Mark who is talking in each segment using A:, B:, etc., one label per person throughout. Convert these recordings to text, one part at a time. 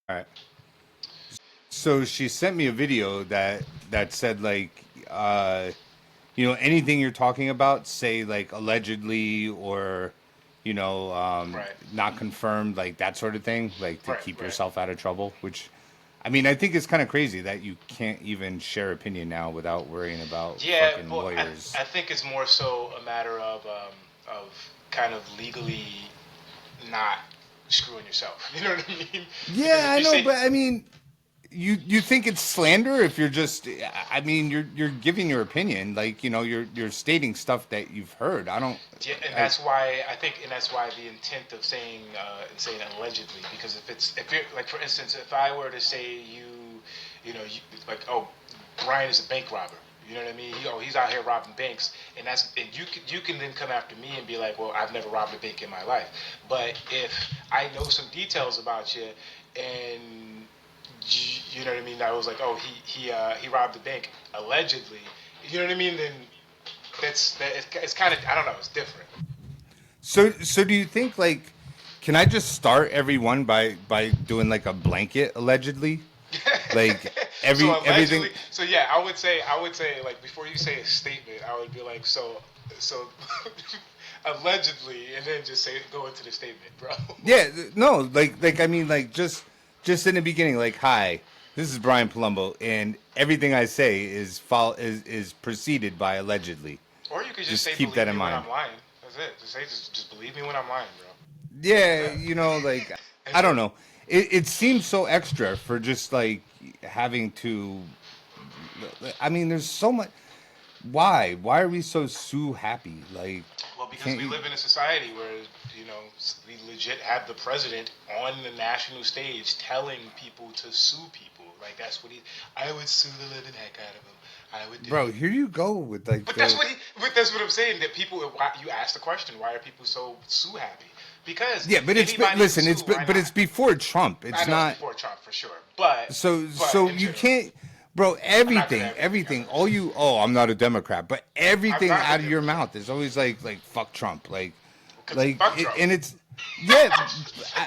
A: All right. So she sent me a video that said like, anything you're talking about, say like allegedly or,
B: Right,
A: not confirmed, like that sort of thing, like to
B: right,
A: keep
B: right.
A: yourself out of trouble. Which, I mean, I think it's kind of crazy that you can't even share opinion now without worrying about
B: Yeah,
A: fucking
B: but
A: lawyers.
B: I think it's more so a matter of kind of legally not screwing yourself. You know what I mean? Because
A: Yeah,
B: if
A: I
B: you
A: know,
B: say
A: but I mean, you think it's slander if you're just, I mean, you're giving your opinion, like you're stating stuff that you've heard. I don't
B: yeah, and
A: I
B: that's why I think, and that's why the intent of saying allegedly, because if you're like, for instance, if I were to say like, oh, Brian is a bank robber. You know what I mean? He's out here robbing banks, and you can then come after me and be like, well, I've never robbed a bank in my life. But if I know some details about you, and you know what I mean, I was like, oh, he robbed a bank allegedly. You know what I mean? Then it's kind of, I don't know, it's different.
A: so do you think like, can I just start everyone by doing like a blanket allegedly, like
B: So
A: everything.
B: allegedly, so yeah, I would say like before you say a statement, I would be like, so allegedly, and then just say go into the statement, bro.
A: Yeah, no, like I mean, like just in the beginning, like, hi, this is Brian Palumbo, and everything I say is preceded by allegedly.
B: Or you could just
A: Just
B: say
A: keep
B: believe
A: that
B: me
A: in
B: when
A: mind.
B: I'm lying. That's it. Just believe me when I'm lying, bro. Simple as
A: Yeah,
B: that.
A: like, I
B: That's
A: don't
B: it.
A: know. It seems so extra for just like having to. I mean, there's so much. Why? Why are we so happy? Like,
B: Well, because
A: can't
B: we
A: you?
B: live in a society where we legit have the president on the national stage telling people to sue people. Like that's what he. I would sue the living heck out of him. I would do
A: Bro,
B: it.
A: here you go with like
B: But that's
A: the.
B: what he. But that's what I'm saying. That people. You ask the question, why are people so sue happy? Because
A: Yeah, but
B: anybody can
A: listen,
B: sue. Why
A: but
B: not?
A: it's before Trump.
B: I
A: It's
B: know it's
A: not.
B: before Trump for sure, but
A: So
B: in
A: you
B: general,
A: can't, bro.
B: I'm not gonna
A: Everything,
B: have anything
A: everything.
B: ever.
A: All you. Oh, I'm not a Democrat, but
B: I'm
A: everything
B: not a
A: out of your
B: Democrat
A: mouth is always like fuck Trump,
B: because fuck Trump.
A: and it's yeah.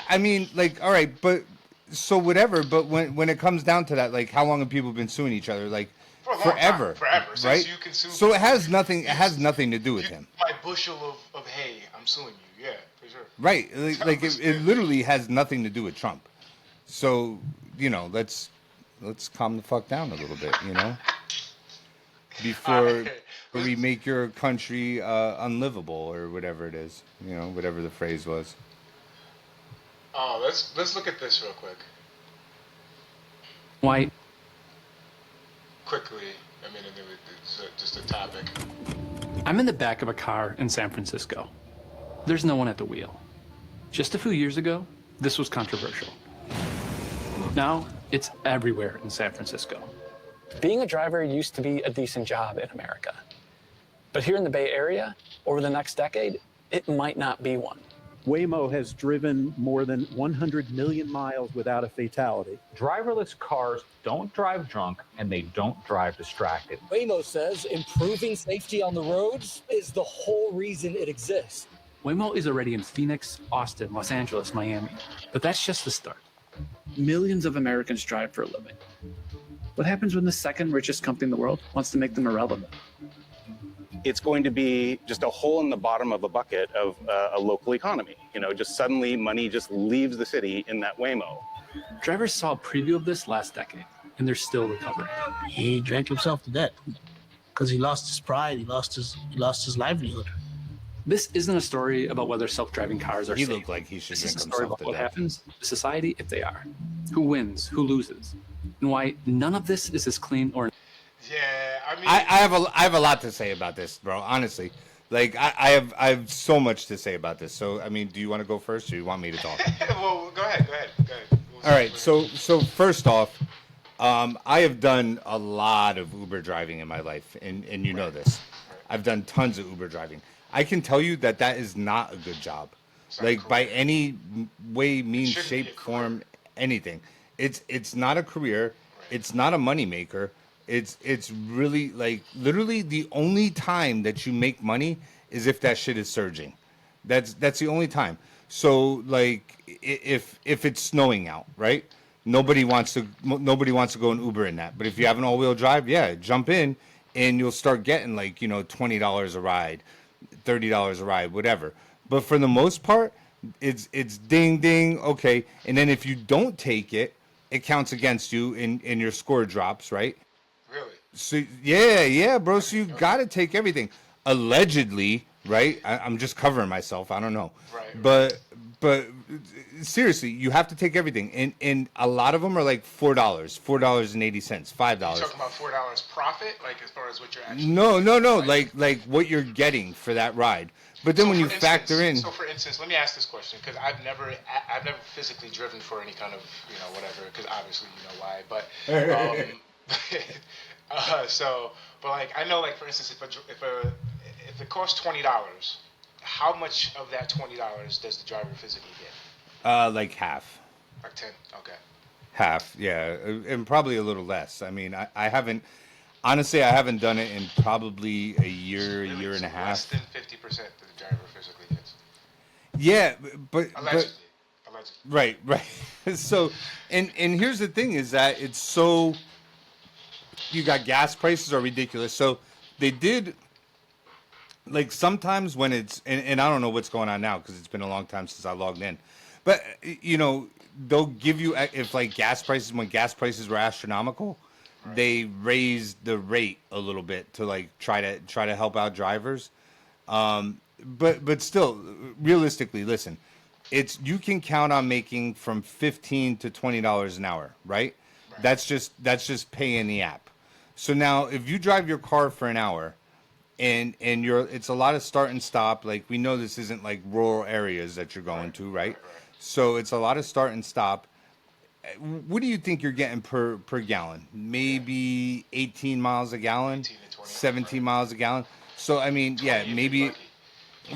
A: I mean, like, all right, but so whatever. But when it comes down to that, like, how long have people been suing each other? Like,
B: For a long time,
A: forever,
B: forever. Since
A: right?
B: you can sue
A: So it
B: people,
A: has nothing. It
B: you,
A: has nothing to do with
B: you
A: him,
B: my bushel of hay, I'm suing you. Yeah, for sure.
A: right?
B: That's how
A: Like
B: it's
A: it
B: been.
A: literally has nothing to do with Trump. So let's calm the fuck down a little bit,
B: All right,
A: before we make your country unlivable or whatever it is, whatever the phrase was.
B: let's look at this real
C: Why?
B: quickly. I mean, it's just a topic.
C: I'm in the back of a car in San Francisco. There's no one at the wheel. Just a few years ago, this was controversial. Now, it's everywhere in San Francisco. Being a driver used to be a decent job in America. But here in the Bay Area, over the next decade, it might not be one.
D: Waymo has driven more than 100 million miles without a fatality.
E: Driverless cars don't drive drunk and they don't drive distracted.
F: Waymo says improving safety on the roads is the whole reason it exists.
C: Waymo is already in Phoenix, Austin, Los Angeles, Miami. But that's just the start. Millions of Americans drive for a living. What happens when the second richest company in the world wants to make them irrelevant?
G: It's going to be just a hole in the bottom of a bucket of a local economy. Just suddenly money just leaves the city in that Waymo.
C: Drivers saw a preview of this last decade, and they're still recovering.
F: He drank himself to death because he lost his pride. He lost his livelihood.
C: This isn't a story about whether self-driving cars are
A: He
C: safe.
A: looked like he should
C: This
A: drink
C: is a story
A: himself
C: about
A: to
C: what
A: death.
C: happens to society if they are. Who wins, who loses, and why none of this is as clean or...
B: Yeah, I mean,
A: I have a lot to say about this, bro. Honestly, like I have so much to say about this. So I mean, do you want to go first, or do you want me to talk?
B: well, go ahead, go ahead, go ahead.
A: All right. So first off, I have done a lot of Uber driving in my life, and you know this. I've done tons of Uber driving. I can tell you that is not a good job,
B: It's not a
A: like by
B: career.
A: any way, means,
B: shouldn't be a
A: shape,
B: career.
A: form, anything. It's not a career.
B: Right.
A: It's not a moneymaker. It's really like literally the only time that you make money is if that shit is surging. That's the only time. So like if it's snowing out, right? Nobody wants to go in Uber in that. But if you have an all-wheel drive, yeah, jump in, and you'll start getting like $20 a ride, $30 a ride, whatever. But for the most part, it's ding ding, okay. And then if you don't take it, it counts against you, and your score drops, right?
B: Really?
A: So yeah, bro. So you got to take everything. Allegedly, right? I'm just covering myself. I don't know,
B: Right.
A: but seriously, you have to take everything, and a lot of them are like $4.80, $5.
B: You talking about $4 profit, like as far as what you're actually.
A: No. Like what you're getting for that ride. But then when you factor in,
B: So for instance, let me ask this question because I've never physically driven for any kind of whatever, because obviously you know why. But but like I know, like for instance, if it costs $20, how much of that $20 does the driver physically get?
A: like half.
B: Like 10. Okay.
A: Half, yeah, and probably a little less. I mean, I haven't, honestly, I haven't done it in probably a year and a half.
B: Less than 50% that the driver physically gets.
A: Yeah, but
B: Allegedly.
A: right. So, and here's the thing is that it's so, you got gas prices are ridiculous. So they did, like sometimes when it's, and I don't know what's going on now because it's been a long time since I logged in, but they'll give you, if like when gas prices were astronomical, right, they raised the rate a little bit to like try to help out drivers. But still, realistically, listen, you can count on making from $15 to $20 an hour, right? That's just paying the app. So now if you drive your car for an hour, and it's a lot of start and stop, like we know this isn't like rural areas that you're going to, right? So it's a lot of start and stop. What do you think you're getting per gallon? Maybe 18 miles a gallon,
B: 18 to 20,
A: 17 miles a gallon. So I mean, yeah, maybe.
B: Lucky.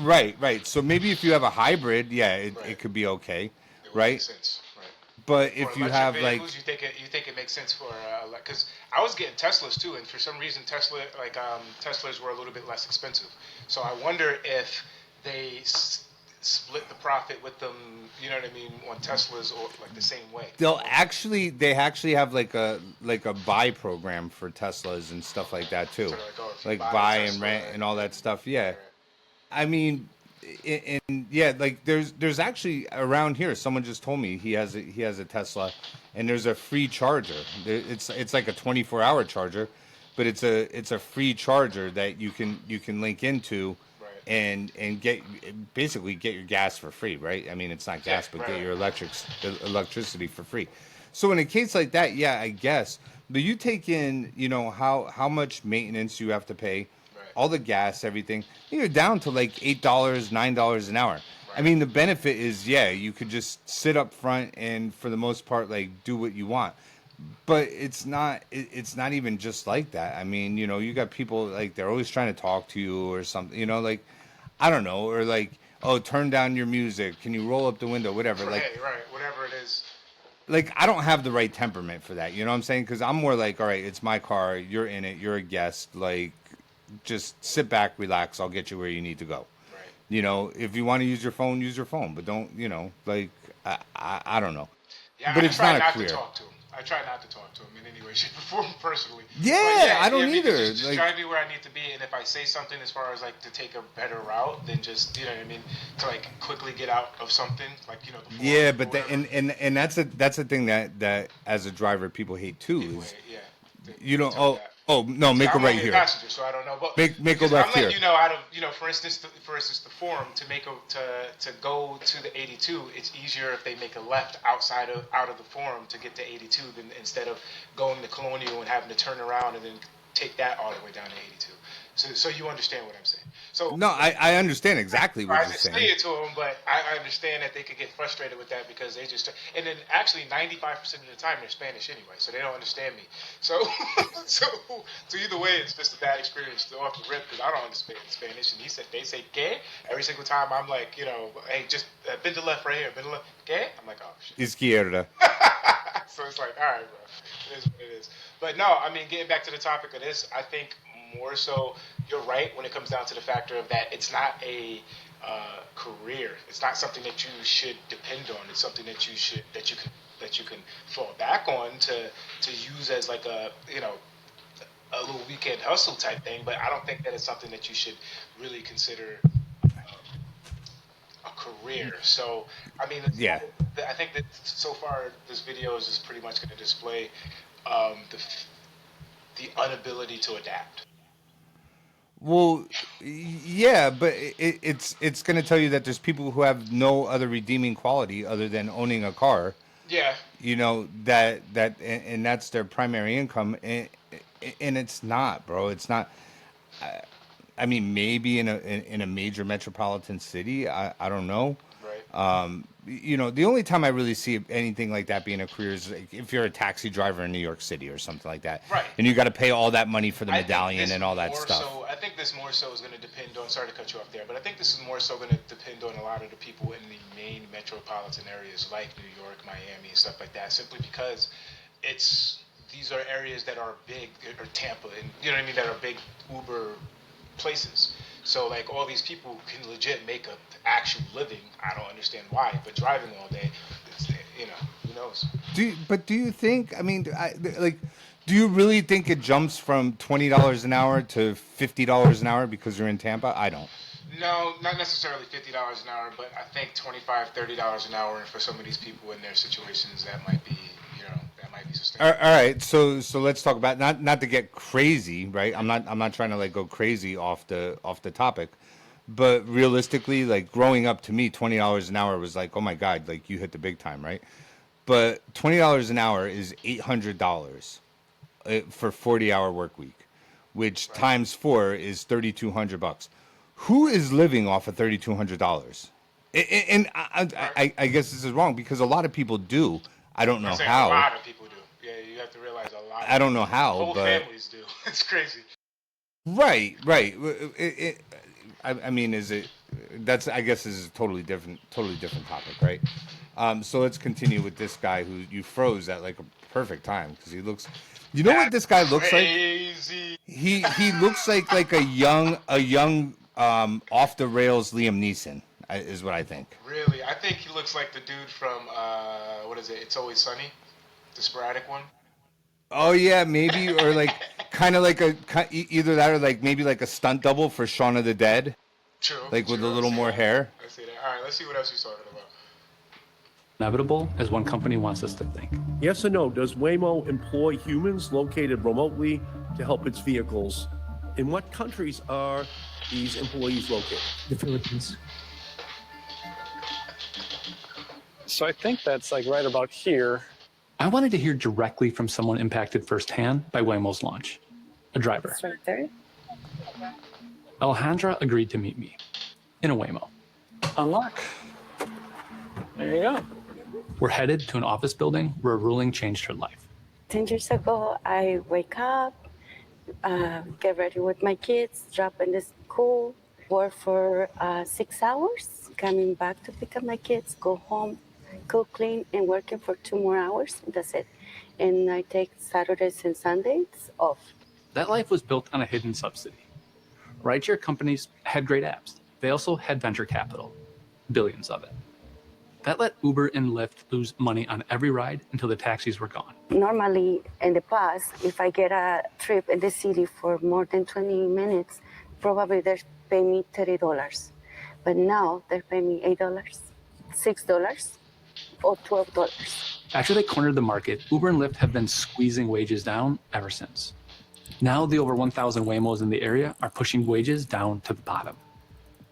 A: Right. So maybe if you have a hybrid, yeah, it could be okay,
B: It would
A: right?
B: make sense. Right.
A: But
B: For
A: if you
B: electric
A: have
B: vehicles, you think it makes sense for because I was getting Teslas too, and for some reason Teslas were a little bit less expensive. So I wonder if they split the profit with them, you know what I mean, on Teslas or like the same way.
A: they actually have like a buy program for Teslas and stuff like that too,
B: So if you
A: like
B: buy a
A: buy and
B: Tesla,
A: rent and all that stuff. Yeah,
B: right.
A: I mean, and yeah, like there's actually around here. Someone just told me he has a Tesla, and there's a free charger. It's like a 24-hour charger, but it's a free charger that you can link into,
B: Right.
A: and basically get your gas for free, right? I mean, it's not gas, but get your electricity for free. So in a case like that, yeah, I guess. But you take in, how much maintenance you have to pay, all the gas, everything. You're down to like $8, $9 an hour. I mean, the benefit is, yeah, you could just sit up front and for the most part, like do what you want. But it's not even just like that. I mean, you got people like they're always trying to talk to you or something, like, I don't know, or like, oh, turn down your music. Can you roll up the window? Whatever. Like,
B: Whatever it is.
A: Like, I don't have the right temperament for that. You know what I'm saying? Because I'm more like, all right, it's my car. You're in it. You're a guest. Like, just sit back, relax. I'll get you where you need to go.
B: Right.
A: If you want to use your phone, use your phone. But don't, like, I don't know.
B: Yeah,
A: but
B: I
A: it's
B: try
A: not
B: not
A: a career.
B: to talk to him. I try not to talk to him in any way, shape, or form personally.
A: Yeah, I don't either.
B: Just drive me where I need to be, and if I say something as far as like to take a better route, then just you know what I mean, to like quickly get out of something, like
A: Yeah, but and that's a thing that as a driver people hate too. No, make a right here.
B: Passenger, so I don't know. But
A: make a left here.
B: I'm letting out of for instance, the forum to go to the 82. It's easier if they make a left out of the forum to get to 82 than instead of going to Colonial and having to turn around and then take that all the way down to 82. So you understand what I'm saying. So
A: no, I understand exactly what you're saying.
B: I say it to them, but I understand that they could get frustrated with that because they just and then actually 95% of the time they're Spanish anyway, so they don't understand me. So so either way, it's just a bad experience off the rip because I don't understand Spanish, and they say "que" every single time. I'm like, hey, just bend to left right here, bend to left, "que." I'm like, oh shit.
A: Izquierda.
B: So it's like, all right, bro, it is what it is. But no, I mean, getting back to the topic of this, I think more so you're right when it comes down to the factor of that it's not a career. It's not something that you should depend on. It's something that you can that you can fall back on to use as like a a little weekend hustle type thing. But I don't think that it's something that you should really consider a career. So I mean,
A: Yeah.
B: I think that so far this video is just pretty much going to display the inability to adapt.
A: Well, yeah, but it's going to tell you that there's people who have no other redeeming quality other than owning a car.
B: Yeah.
A: You know and that's their primary income, and it's not, bro. It's not. I mean, maybe in a major metropolitan city, I don't know.
B: Right.
A: You know, the only time I really see anything like that being a career is like if you're a taxi driver in New York City or something like that,
B: Right.
A: and you got to pay all that money for the
B: I think
A: medallion
B: this
A: and all that
B: more
A: stuff.
B: So, I think this more so is going to depend on. Sorry to cut you off there, but I think this is more so going to depend on a lot of the people in the main metropolitan areas like New York, Miami, and stuff like that. Simply because these are areas that are big, or Tampa, and you know what I mean, that are big Uber places. So like all these people can legit make a actual living. I don't understand why, but driving all day, it's, who knows?
A: Do you think? I mean, do you really think it jumps from $20 an hour to $50 an hour because you're in Tampa? I don't.
B: No, not necessarily $50 an hour, but I think $25, $30 an hour, and for some of these people in their situations, that might be, that might be sustainable.
A: All right, so let's talk about not to get crazy, right? I'm not trying to like go crazy off the topic, but realistically, like growing up, to me, $20 an hour was like, oh my god, like you hit the big time, right? But $20 an hour is $800 for 40-hour work week, which times 4 is $3,200. Who is living off of $3,200? And I guess this is wrong because a lot of people do. I don't know how.
B: A lot of people do. Yeah, you have to realize a lot.
A: I don't know how,
B: whole
A: but
B: families do. It's crazy.
A: Right. I mean, is it? That's, I guess, is a totally different topic, right? So let's continue with this guy who you froze at like a perfect time because he looks. You know what this guy looks
B: Crazy.
A: like? He looks like a young off the rails Liam Neeson is what I think.
B: Really, I think he looks like the dude from what is it? It's Always Sunny, the sporadic one.
A: Oh yeah, maybe, or like kind of like either that or like maybe like a stunt double for Shaun of the Dead.
B: True.
A: Like with a little more
B: that.
A: hair.
B: I see that. All right, let's see what else he's talking about.
C: Inevitable as one company wants us to think.
H: Yes or no, does Waymo employ humans located remotely to help its vehicles? In what countries are these employees located?
I: The Philippines.
J: So I think that's like right about here.
C: I wanted to hear directly from someone impacted firsthand by Waymo's launch, a driver.
K: It's right there.
C: Alejandra agreed to meet me in a Waymo.
J: Unlock. There you go.
C: We're headed to an office building where a ruling changed her life.
K: 10 years ago, I wake up, get ready with my kids, drop in the school, work for 6 hours, coming back to pick up my kids, go home, cook, clean, and working for 2 more hours. That's it. And I take Saturdays and Sundays off.
C: That life was built on a hidden subsidy. Rideshare companies had great apps. They also had venture capital, billions of it. That let Uber and Lyft lose money on every ride until the taxis were gone.
K: Normally, in the past, if I get a trip in the city for more than 20 minutes, probably they're paying me $30. But now they're paying me $8, $6, or $12.
C: After they cornered the market, Uber and Lyft have been squeezing wages down ever since. Now the over 1,000 Waymos in the area are pushing wages down to the bottom.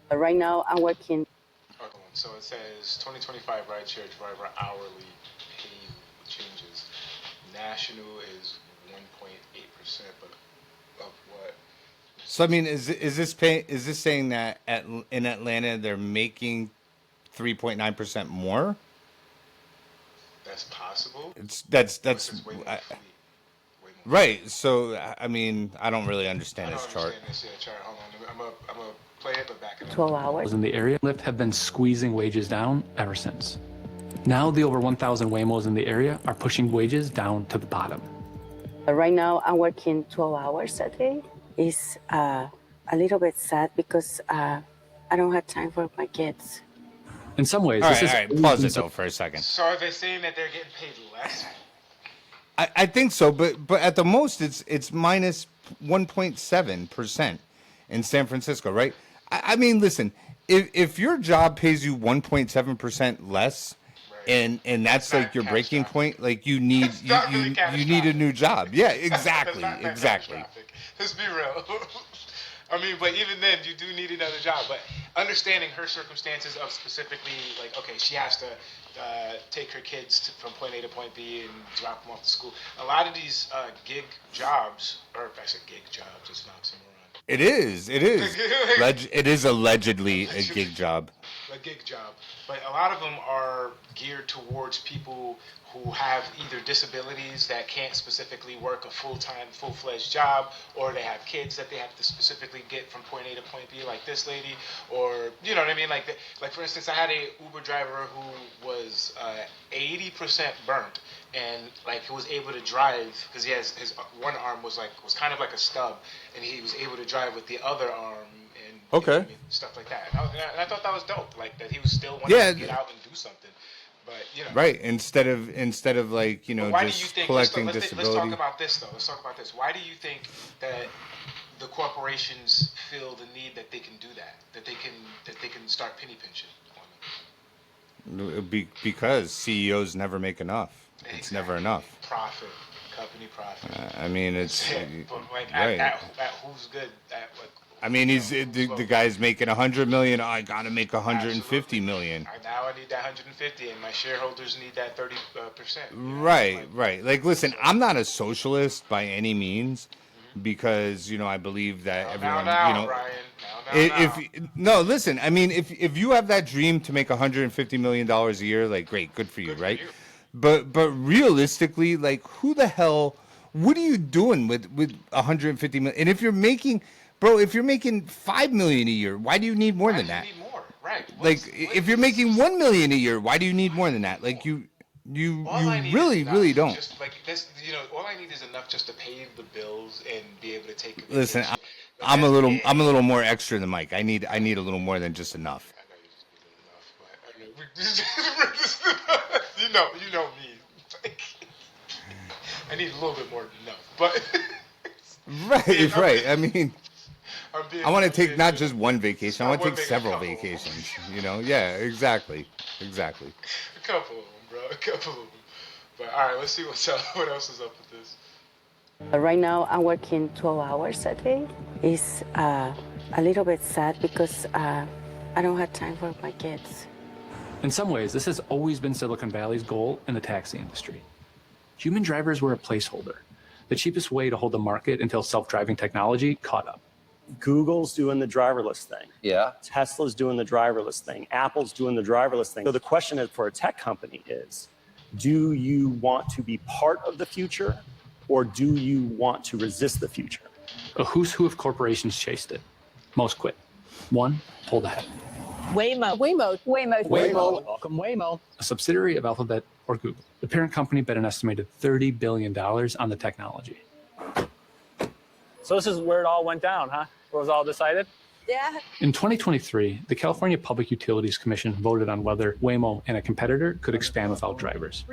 K: Right now, I'm working.
B: So it says 2025 rideshare driver hourly pay changes. National is 1.8%, but of what?
A: So I mean, is this saying that in Atlanta they're making 3.9% more?
B: That's possible.
A: That's right. So I mean, I don't really understand this chart.
B: Hold on, I'm gonna play it, but back it up.
K: 12 hours.
C: In the area, Lyft have been squeezing wages down ever since. Now the over 1,000 Waymos in the area are pushing wages down to the bottom.
K: Right now, I'm working 12 hours a day. It's a little bit sad because I don't have time for my kids.
C: In some ways,
A: All
C: this
A: right,
C: is
A: all right. Pause it though for a second.
B: So are they saying that they're getting paid less?
A: I think so, but at the most it's minus 1.7% in San Francisco, right? I mean, listen, if your job pays you 1.7% less,
B: Right.
A: and that's like your breaking point, like you need
B: It's not really
A: you need a new job. Yeah, exactly,
B: That's not
A: exactly.
B: catastrophic. Let's be real. I mean, but even then, you do need another job. But understanding her circumstances of specifically, like, okay, she has to take her kids from point A to point B and drop them off to school. A lot of these gig jobs, or if I said gig jobs, it's not somewhere around.
A: It is. It is. It is allegedly a gig job.
B: A gig job, but a lot of them are geared towards people who have either disabilities that can't specifically work a full-time, full-fledged job, or they have kids that they have to specifically get from point A to point B, like this lady, or you know what I mean? Like for instance, I had a Uber driver who was 80% burnt, and like he was able to drive because he has his one arm was kind of like a stub, and he was able to drive with the other arm and
A: Okay.
B: you know what I mean? Stuff like that. And I thought that was dope, like that he was still wanting to get out and do something. But you know,
A: Right. Instead of like, you know,
B: why do you
A: just
B: think?
A: collecting
B: Let's
A: disability.
B: talk about this though. Let's talk about this. Why do you think that the corporations feel the need that they can do that? That they can start penny pinching on them?
A: Because CEOs never make enough. It's never enough.
B: Profit, company profit.
A: I mean, it's
B: But like
A: right.
B: at who's good at like.
A: I mean, the guy's making 100 million. Oh, I gotta make 150 million.
B: Now I need that 150, and my shareholders need that 30%.
A: Right, right. Like, listen, I'm not a socialist by any means, because you know I believe that everyone, you know,
B: Brian.
A: no, listen. I mean, if you have that dream to make 150 million dollars a year, like, great, good for you, right? But realistically, like, who the hell? What are you doing with 150 million? And if you're making, bro, if you're making 5 million a year, why do you need more than that?
B: Need more, right?
A: Like, if you're making 1 million a year, why do you need more than that? Like, you really don't.
B: Just like this, you know, all I need is enough just to pay the bills and be able to take.
A: Listen, I'm a little more extra than Mike. I need a little more than just enough.
B: You know me. I need a little bit more than enough, but
A: right. I mean, I want to take not just one vacation. I want to take
B: vacation,
A: several vacations. You know? Yeah, exactly.
B: A couple of them, bro. A couple of them. But all right, let's see what's up. What else is up with this?
K: Right now, I'm working 12 hours a day. It's a little bit sad because I don't have time for my kids.
C: In some ways, this has always been Silicon Valley's goal in the taxi industry. Human drivers were a placeholder, the cheapest way to hold the market until self-driving technology caught up.
I: Google's doing the driverless thing.
L: Yeah.
I: Tesla's doing the driverless thing. Apple's doing the driverless thing. So the question is for a tech company is, do you want to be part of the future, or do you want to resist the future?
C: A who's who of corporations chased it. Most quit. One pulled ahead.
M: Waymo.
I: Welcome, Waymo.
C: A subsidiary of Alphabet or Google. The parent company bet an estimated $30 billion on the technology.
J: So this is where it all went down, huh? Where it was all decided?
M: Yeah.
C: In 2023, the California Public Utilities Commission voted on whether Waymo and a competitor could expand without drivers.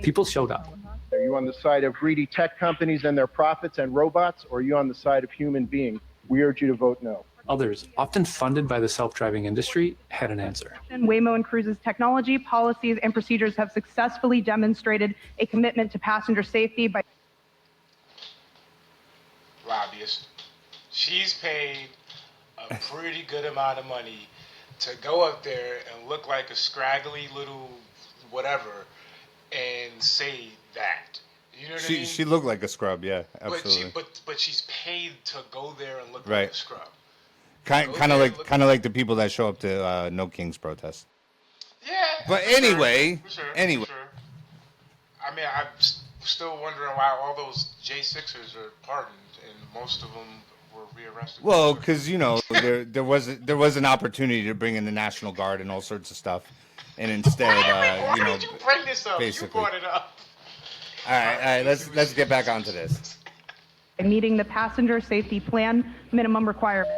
C: People showed up.
N: Are you on the side of greedy tech companies and their profits and robots, or are you on the side of human beings? We urge you to vote no.
C: Others, often funded by the self-driving industry, had an answer.
O: Waymo and Cruise's technology, policies, and procedures have successfully demonstrated a commitment to passenger safety by
B: Lobbyist. She's paid a pretty good amount of money to go up there and look like a scraggly little whatever and say that. You know what I mean?
A: She looked like a scrub, yeah, absolutely.
B: But she's paid to go there and look
A: Right.
B: like a scrub.
A: Kind of like the people that show up to No Kings protest.
B: Yeah.
A: But
B: for
A: anyway,
B: sure,
A: anyway.
B: for sure. I mean, I'm still wondering why all those J6ers are pardoned and most of them were rearrested.
A: Well, because you know there was an opportunity to bring in the National Guard and all sorts of stuff, and instead,
B: Why
A: you know,
B: did you bring this up?
A: basically.
B: You brought it up.
A: All right, let's get back onto this.
O: meeting the passenger safety plan minimum requirements.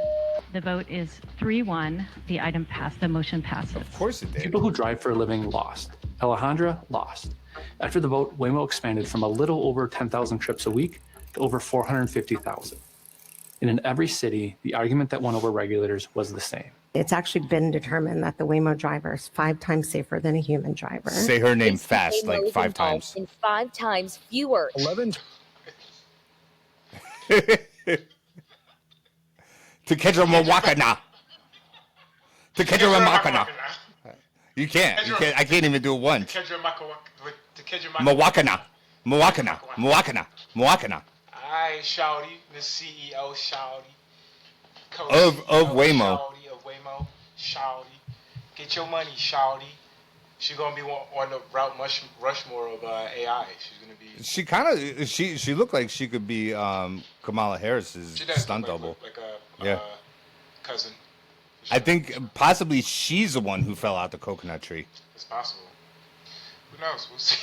L: The vote is 3-1. The item passed. The motion passes.
A: Of course it did.
C: People who drive for a living lost. Alejandra lost. After the vote, Waymo expanded from a little over 10,000 trips a week to over 450,000. And in every city, the argument that won over regulators was the same.
M: It's actually been determined that the Waymo driver is 5 times safer than a human driver.
A: Say her name
P: This
A: fast,
P: Waymo
A: like
P: is
A: 5
P: involved
A: times.
P: in 5 times fewer.
H: 11.
A: To catch a Mawakana. To catch a Ramakana. You can't. I can't even do it once. Mawakana. Mawakana. Mawakana. Mawakana.
B: Aye, Shouty, the CEO, Shouty.
A: Of Waymo.
B: Shouty, of Waymo, Shouty. Get your money, Shouty. She's gonna be on the Route Rushmore of AI. She's gonna be.
A: She kind of she looked like she could be Kamala Harris's stunt double.
B: Like a
A: Yeah.
B: cousin.
A: I think possibly she's the one who fell out the coconut tree.
B: It's possible. Who knows? We'll see.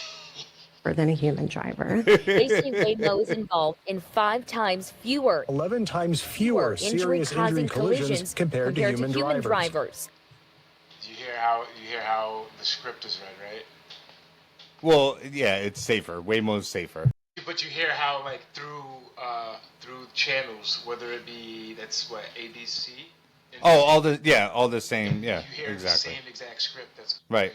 M: Than a human driver.
P: They say Waymo is involved in 5 times fewer.
Q: 11 times fewer serious injury collisions compared to human drivers.
B: You hear how the script is read, right?
A: Well, yeah, it's safer. Waymo's safer.
B: But you hear how like through channels, whether it be that's what ABC.
A: Oh, all the same. Yeah,
B: You hear
A: exactly.
B: the same exact script that's
A: Right.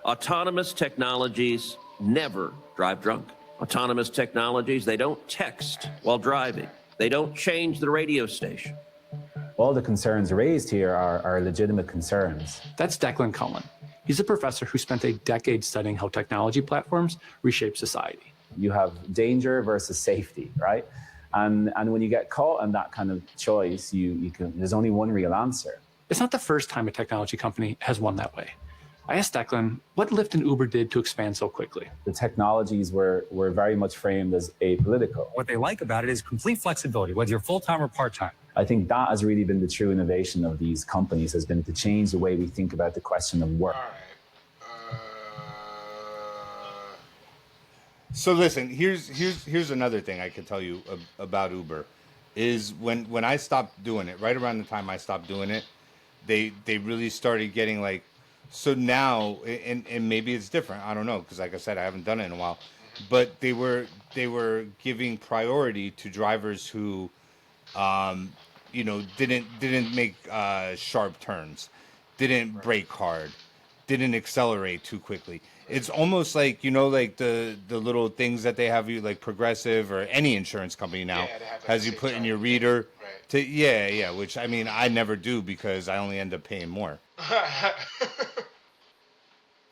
R: Autonomous technologies never drive drunk. Autonomous technologies, they don't text while driving. They don't change the radio station.
S: All the concerns raised here are legitimate concerns.
C: That's Declan Cullen. He's a professor who spent a decade studying how technology platforms reshape society.
S: You have danger versus safety, right? And when you get caught in that kind of choice, there's only one real answer.
C: It's not the first time a technology company has won that way. I asked Declan what Lyft and Uber did to expand so quickly.
S: The technologies were very much framed as apolitical.
T: What they like about it is complete flexibility, whether you're full-time or part-time.
S: I think that has really been the true innovation of these companies, has been to change the way we think about the question of work.
A: So listen, here's another thing I can tell you about Uber, is when I stopped doing it, right around the time I stopped doing it, they really started getting like, so now, and maybe it's different, I don't know, because like I said, I haven't done it in a while, but they were giving priority to drivers who, didn't make sharp turns, didn't brake hard, didn't accelerate too quickly. It's almost like, like the little things that they have you, like Progressive or any insurance company now has you put in your reader. Right. Which I mean, I never do because I only end up paying more.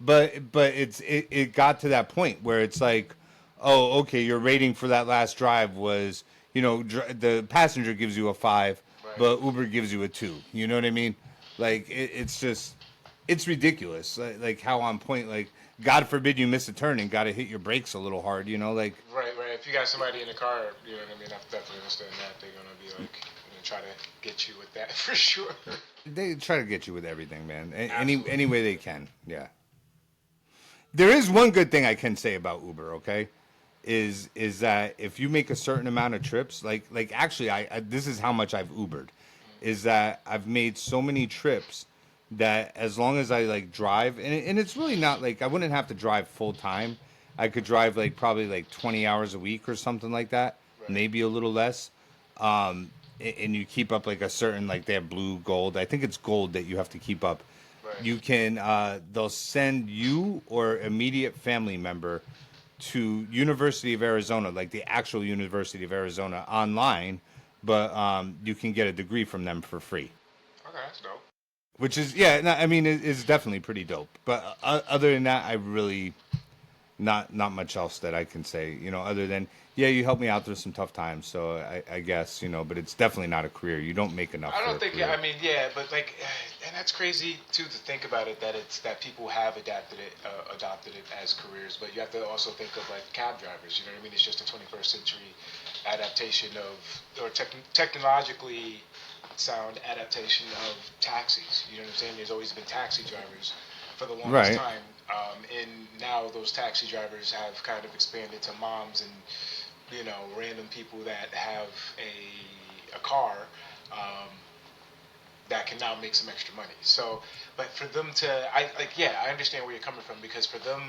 A: But it got to that point where it's like, oh, okay, your rating for that last drive was, the passenger gives you a 5, but Uber gives you a 2. You know what I mean? Like it's ridiculous. Like how on point, like God forbid you miss a turn and got to hit your brakes a little hard. Like.
B: Right. If you got somebody in the car, you know what I mean. I definitely understand that they're gonna be like, try to get you with that for sure.
A: They try to get you with everything, man. Any way they can. Yeah. There is one good thing I can say about Uber, okay? Is that if you make a certain amount of trips, like actually I this is how much I've Ubered, is that I've made so many trips that as long as I like drive, and it's really not like I wouldn't have to drive full time. I could drive like probably like 20 hours a week or something like that, maybe a little less. And you keep up like a certain, like they have blue, gold. I think it's gold that you have to keep up. You can, they'll send you or immediate family member to University of Arizona, like the actual University of Arizona online, but you can get a degree from them for free.
B: Okay, that's dope.
A: Which is, it's definitely pretty dope. But other than that, I really, not much else that I can say, other than, you helped me out through some tough times. So I guess, but it's definitely not a career. You don't make enough.
B: I don't think, but like, and that's crazy too, to think about it, that people have adopted it as careers, but you have to also think of like cab drivers, you know what I mean? It's just a 21st century adaptation of, or technologically sound adaptation of taxis. You know what I'm saying? There's always been taxi drivers for the longest time. And now those taxi drivers have kind of expanded to moms and, random people that have a car, that can now make some extra money. So, but for them to, I understand where you're coming from, because for them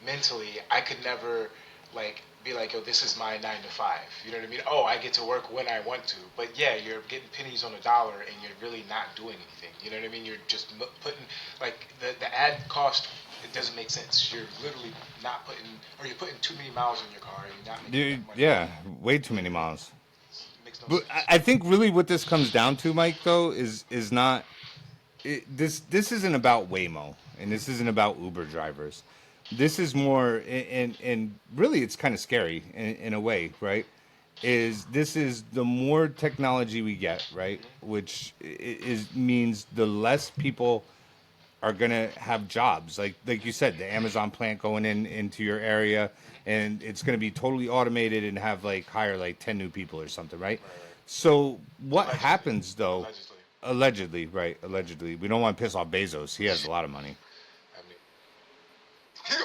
B: mentally, I could never like be like, oh, this is my 9 to 5. You know what I mean? Oh, I get to work when I want to. But yeah, you're getting pennies on a dollar, and you're really not doing anything. You know what I mean? You're just putting like the ad cost. It doesn't make sense. You're literally not putting, or you're putting too many miles on your car, and you're not making
A: Dude,
B: enough money.
A: yeah, way too many miles.
B: Makes no
A: But
B: sense.
A: I think really what this comes down to, Mike, though, is not this isn't about Waymo, and this isn't about Uber drivers. This is more, and really, it's kind of scary in a way, right? This is the more technology we get, right? Which is means the less people are gonna have jobs. Like you said, the Amazon plant going into your area, and it's gonna be totally automated and have like hire like 10 new people or something, right? So what happens though? Allegedly, right? Allegedly, we don't want to piss off Bezos. He has a lot of money.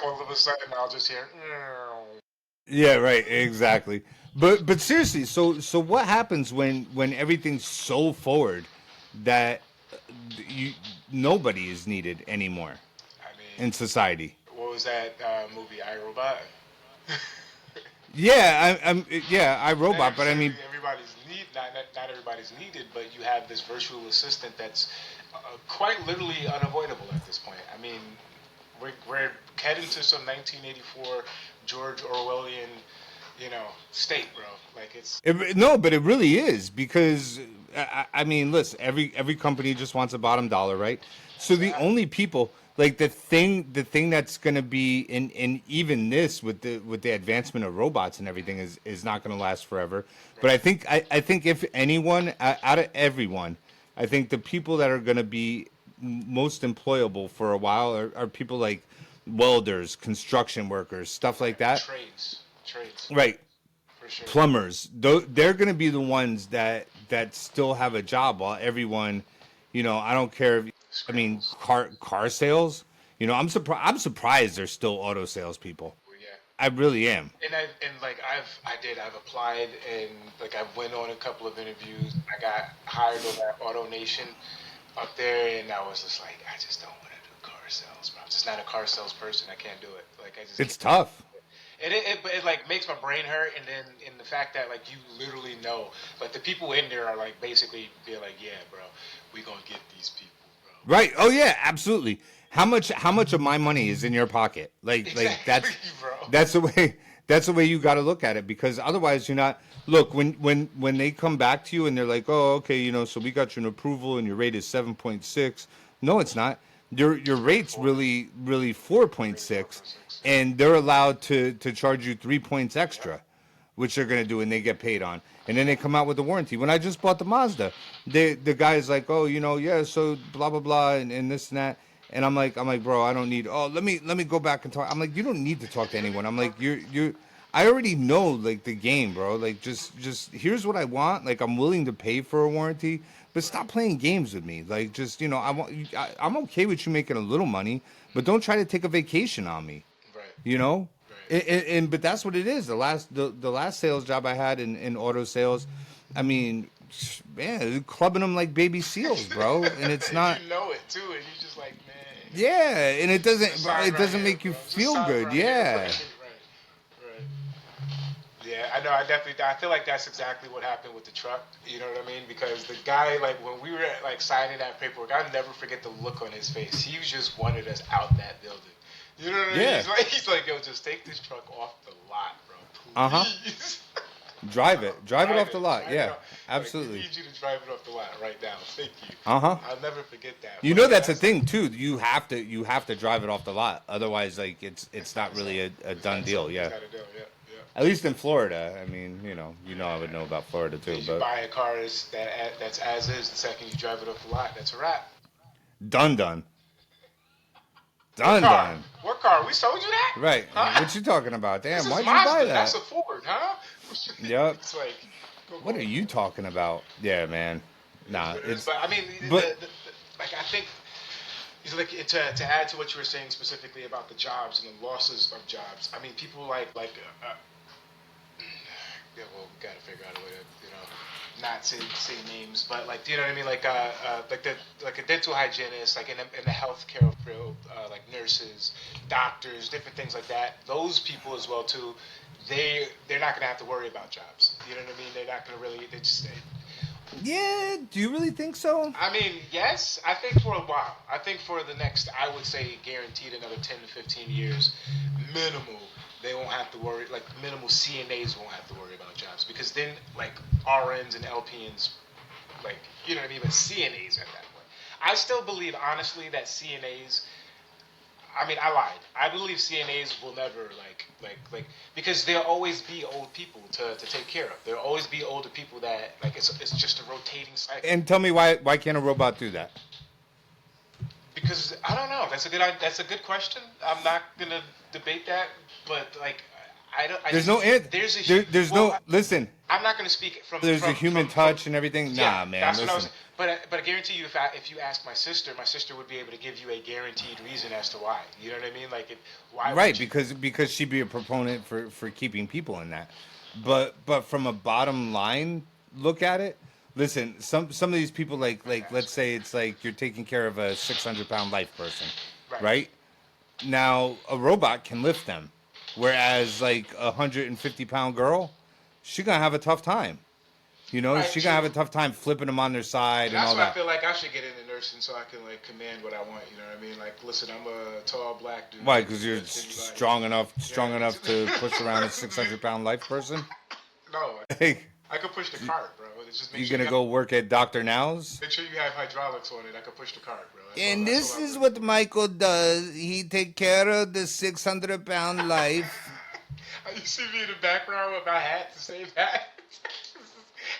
B: All of a sudden, I'll just hear.
A: Yeah, right. Exactly. But seriously, so what happens when everything's so forward that you nobody is needed anymore in society?
B: What was that movie, iRobot?
A: Yeah, I robot, but I mean,
B: Everybody's not everybody's needed, but you have this virtual assistant that's quite literally unavoidable at this point. I mean, we're heading to some 1984 George Orwellian, state, bro. Like it's
A: no, but it really is because I mean, listen, every company just wants a bottom dollar, right? So the only people like the thing that's going to be in even this with the advancement of robots and everything is not going to last forever. But I think if anyone out of everyone, I think the people that are going to be most employable for a while are people like welders, construction workers, stuff like that.
B: Trades.
A: Right.
B: For sure.
A: Plumbers. They're going to be the ones that still have a job while everyone, I don't care if, I mean, car sales, I'm surprised there's still auto salespeople. I really am.
B: And I've applied, and like I went on a couple of interviews. I got hired on that Auto Nation up there, and I was just like, I just don't want to do car sales, bro. I'm just not a car salesperson. I can't do it. Like I just.
A: It's tough.
B: It like makes my brain hurt, and then in the fact that like you literally know, like the people in there are like basically they're like, yeah, bro, we gonna get these people, bro.
A: Right. Oh yeah, absolutely. How much of my money is in your pocket? Like that's the way you got to look at it, because otherwise you're not. Look, when they come back to you and they're like, oh, okay, so we got you an approval and your rate is 7.6. No, it's not. Your rate's really 4.6, and they're allowed to charge you 3 points extra, which they're gonna do, and they get paid on. And then they come out with the warranty. When I just bought the Mazda, the guy's like, oh, yeah, so blah blah blah and this and that. And I'm like, bro, I don't need. Oh, let me go back and talk. I'm like, you don't need to talk to anyone. I'm like, you. I already know like the game, bro. Like just here's what I want. Like I'm willing to pay for a warranty, but stop playing games with me. Like just I'm okay with you making a little money, but don't try to take a vacation on me.
B: Right.
A: And but that's what it is. The last sales job I had in auto sales, I mean, man, clubbing them like baby seals, bro. And it's not.
B: You know it too, and you just like, man.
A: Yeah, and it doesn't make you feel good. Yeah.
B: Right. Yeah, I know. I feel like that's exactly what happened with the truck. You know what I mean? Because the guy, like when we were like signing that paperwork, I'll never forget the look on his face. He just wanted us out that building. You know what I mean?
A: Yeah.
B: He's like, yo, just take this truck off the lot, bro. Please.
A: Drive it off the lot. Yeah, absolutely.
B: I need you to drive it off the lot right now. Thank you.
A: I'll
B: never forget that.
A: You know that's a thing too. You have to drive it off the lot. Otherwise, like it's not really a done deal. Yeah. At least in Florida. I mean, I would know about Florida too.
B: You
A: But
B: buy a car that's as is. The second you drive it off the lot, that's a wrap.
A: done.
B: What car? We sold you that?
A: Right.
B: Huh?
A: What you talking about? Damn,
B: This
A: why'd
B: is
A: you buy
B: Mazda.
A: that?
B: That's a Ford, huh?
A: Yep.
B: It's like,
A: What are you talking about? Yeah, man. Nah, it's.
B: But I mean, like I think, it's like to add to what you were saying specifically about the jobs and the losses of jobs. I mean, people yeah, well, we got to figure out a way to, not say names, but like, do you know what I mean? Like a dental hygienist, like in the healthcare field, like nurses, doctors, different things like that. Those people as well too. They're not gonna have to worry about jobs. You know what I mean? They're not gonna really. They just.
A: Yeah, do you really think so?
B: I mean, yes. I think for a while. I think for the next, I would say, guaranteed another 10 to 15 years, minimal. They won't have to worry. Like minimal CNAs won't have to worry about jobs because then like RNs and LPNs, like you know what I mean. But CNAs at that point, I still believe honestly that CNAs. I mean, I lied. I believe CNAs will never like because there'll always be old people to take care of. There'll always be older people that like it's just a rotating cycle.
A: And tell me why can't a robot do that?
B: Because I don't know. That's a good question. I'm not gonna debate that, but like I don't.
A: There's no answer. There's no listen.
B: I'm not gonna speak from.
A: There's a human touch and everything. Nah, man.
B: That's
A: Listen.
B: what I was. But I guarantee you, if you ask my sister would be able to give you a guaranteed reason as to why. You know what I mean? Like, why?
A: Right, because she'd be a proponent for keeping people in that. But from a bottom line look at it, listen, some of these people like let's say it's like you're taking care of a 600-pound life person, right? Now a robot can lift them, whereas like a 150-pound girl, she's gonna have a tough time. You know, she's gonna have a tough time flipping them on their side and all
B: That's why
A: that.
B: I feel like I should get into nursing so I can like command what I want. You know what I mean? Like, listen, I'm a tall black dude.
A: Why? Because you're strong enough to push around a 600-pound life person.
B: No,
A: Hey,
B: I could push the cart, bro. It's just
A: you gonna go work at Dr. Now's?
B: Make sure you have hydraulics on it. I could push the cart, bro.
A: And this is what Michael does. He take care of the 600-pound life.
B: You see me in the background with my hat, the same hat,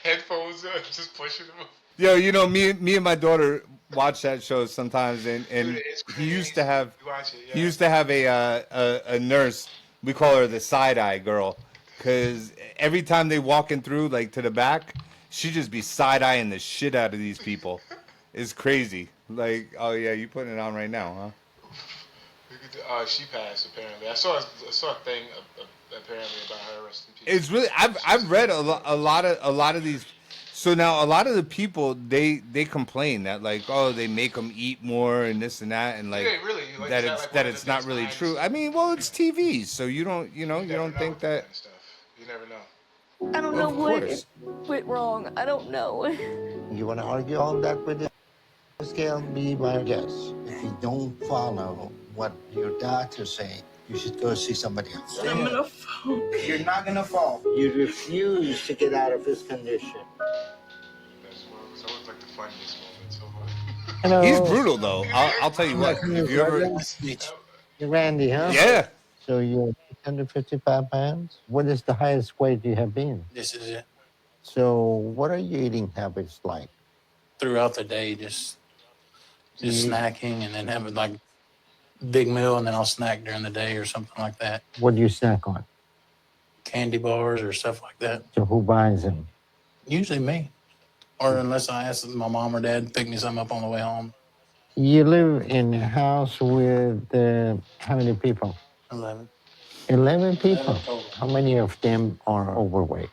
B: headphones, just pushing them.
A: Yo, you know, me and my daughter watch that show sometimes, and
B: Dude,
A: he used to have
B: You watch it, yeah.
A: he used to have a nurse. We call her the side eye girl, because every time they walking through like to the back, she just be side eyeing the shit out of these people. It's crazy. Like, oh yeah, you putting it on right now, huh?
B: She passed apparently. I saw a thing apparently about her. Rest in peace.
A: It's really I've read a lot of these. So now a lot of the people they complain that like, oh, they make them eat more and this and that, and like,
B: Yeah, really? Like,
A: that
B: is that
A: it's
B: like
A: that
B: one of
A: it's
B: the
A: not
B: best
A: really
B: times?
A: true. I mean, well, it's TV, so you don't think that.
B: You never know.
U: I don't know what went wrong. I don't know.
V: You want to argue on that with the scale? Be my guest. If you don't follow what your doctors say, you should go see somebody else.
U: I'm gonna fall.
V: You're not gonna fall. You refuse to get out of this condition.
B: That's like the funniest moment so far.
V: Hello.
A: He's brutal though. I'll tell you what. If you ever,
V: You're Randy, huh?
A: Yeah.
V: So you're 155 pounds? What is the highest weight you have been?
W: This is it.
V: So what are your eating habits like?
W: Throughout the day, just
V: You-
W: snacking and then having like big meal, and then I'll snack during the day or something like that.
V: What do you snack on?
W: Candy bars or stuff like that.
V: So who buys them?
W: Usually me, or unless I ask my mom or dad to pick me some up on the way home.
V: You live in a house with how many people?
W: 11.
V: 11 people.
W: 11 total.
V: How many of them are overweight?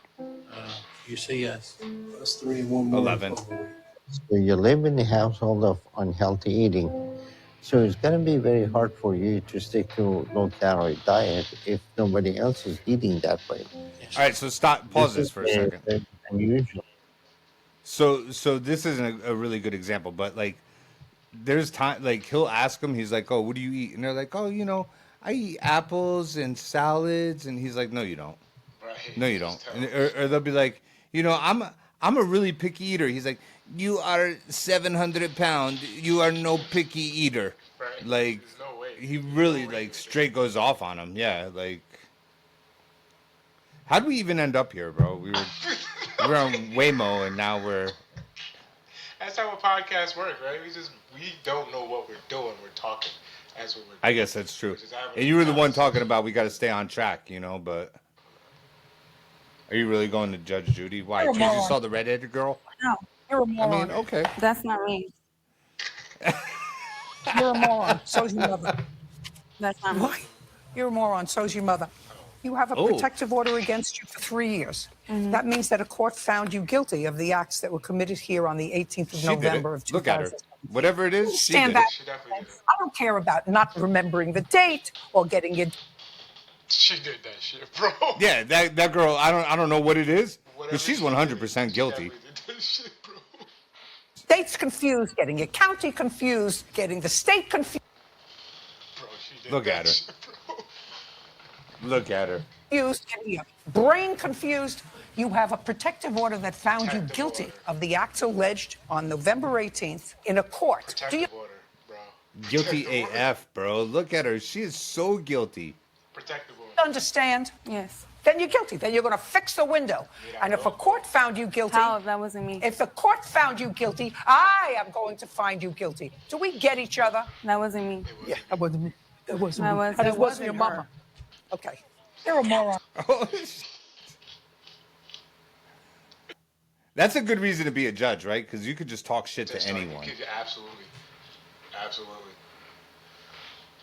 W: You see us. Us three and one more.
A: 11.
V: So you live in a household of unhealthy eating. So it's going to be very hard for you to stick to low-calorie diet if nobody else is eating that way.
A: All right, so pause this for a second.
V: Very unusual.
A: So this isn't a really good example, but like, there's time like he'll ask him. He's like, "Oh, what do you eat?" And they're like, "Oh, you know, I eat apples and salads." And he's like, "No, you don't.
B: Right.
A: No, you don't." And, or they'll be like, "You know, I'm a really picky eater." He's like, "You are 700 pounds. You are no picky eater."
B: Right.
A: Like,
B: There's no way.
A: he really like straight goes off on him. Yeah, like, how would we even end up here, bro? We were on Waymo, and now we're.
B: That's how a podcast works, right? We don't know what we're doing. We're talking as what we're doing.
A: I guess that's true.
B: Which is average.
A: And you were the one talking about we got to stay on track, you know. But are you really going to Judge Judy? Why?
X: You're a
A: Because you
X: moron.
A: saw the redheaded girl?
X: No, you're a moron.
A: mean, okay.
X: That's not me. You're a moron. So's your mother. That's not me. You're a moron. So's your mother. You have a
A: Oh.
X: protective order against you for 3 years. That means that a court found you guilty of the acts that were committed here on the 18th of
A: She did it.
X: November of
A: Look at her.
X: 2000.
A: Whatever it is, she
X: Understand
A: did
X: that?
A: it.
B: She definitely did it.
X: I don't care about not remembering the date or getting your
B: She did that shit, bro.
A: Yeah, that girl. I don't know what it is,
B: Whatever
A: but she's
B: she
A: 100% guilty.
B: definitely did that shit, bro.
X: dates confused, getting your county confused, getting the state confused.
B: Bro, she did
A: Look
B: that
A: at her.
B: shit, bro.
A: Look at her.
X: Getting your brain confused. You have a protective order that found you
B: Protective
X: guilty
B: order.
X: of the acts alleged on November 18th in a court.
B: Protective order, bro.
A: Guilty
B: Protective order.
A: AF, bro. Look at her. She is so guilty.
B: Protective order.
X: Understand?
U: Yes.
X: Then you're guilty. Then you're going to fix the window. And if a court found you guilty,
U: How? That wasn't me.
X: if the court found you guilty, I am going to find you guilty. Do we get each other?
U: That wasn't me.
X: Yeah, that wasn't me. That wasn't
U: That
X: me.
U: was-
X: And
U: that
X: it wasn't your
U: wasn't
X: mama. Okay. You're a moron.
A: That's a good reason to be a judge, right? Because you could just talk shit to anyone.
B: Absolutely. Absolutely.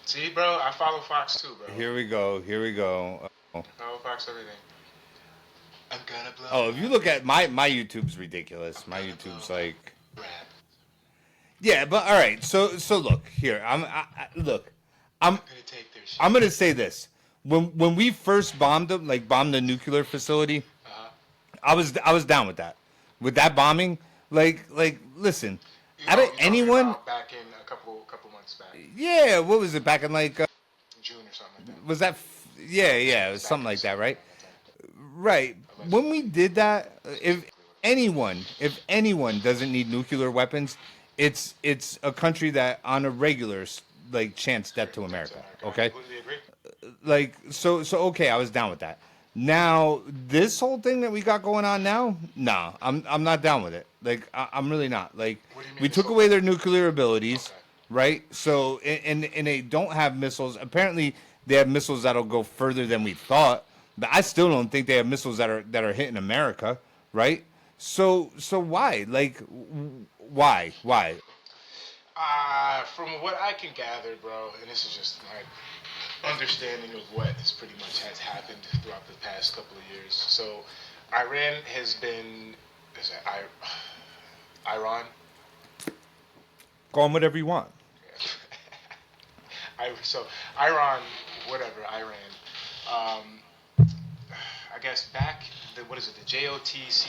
B: See, bro, I follow Fox too, bro.
A: Here we go. Here we go. Oh.
B: Follow Fox everything. I'm gonna blow.
A: Oh, if you look at my YouTube's ridiculous. My YouTube's like, yeah, but all right. So look here. I'm gonna say this. When we first bombed them, like bombed the nuclear facility, I was down with that. With that bombing, like listen, out of anyone,
B: Back in a couple months back.
A: yeah, what was it back in like
B: June or something like that.
A: was that? Yeah, it was something like that, right? Right. When we did that, if anyone doesn't need nuclear weapons, it's a country that on a regular like chance step to America. Okay. Like so okay, I was down with that. Now this whole thing that we got going on now, nah, I'm not down with it. Like I'm really not. Like we took away their nuclear abilities, right? So and they don't have missiles. Apparently they have missiles that'll go further than we thought. But I still don't think they have missiles that are hitting America, right? So why? Like why?
B: From what I can gather, bro, and this is just my understanding of what has pretty much has happened throughout the past couple of years. So, Iran has been, Iran?
A: Call them whatever you want.
B: Iran, I guess back, the JOTC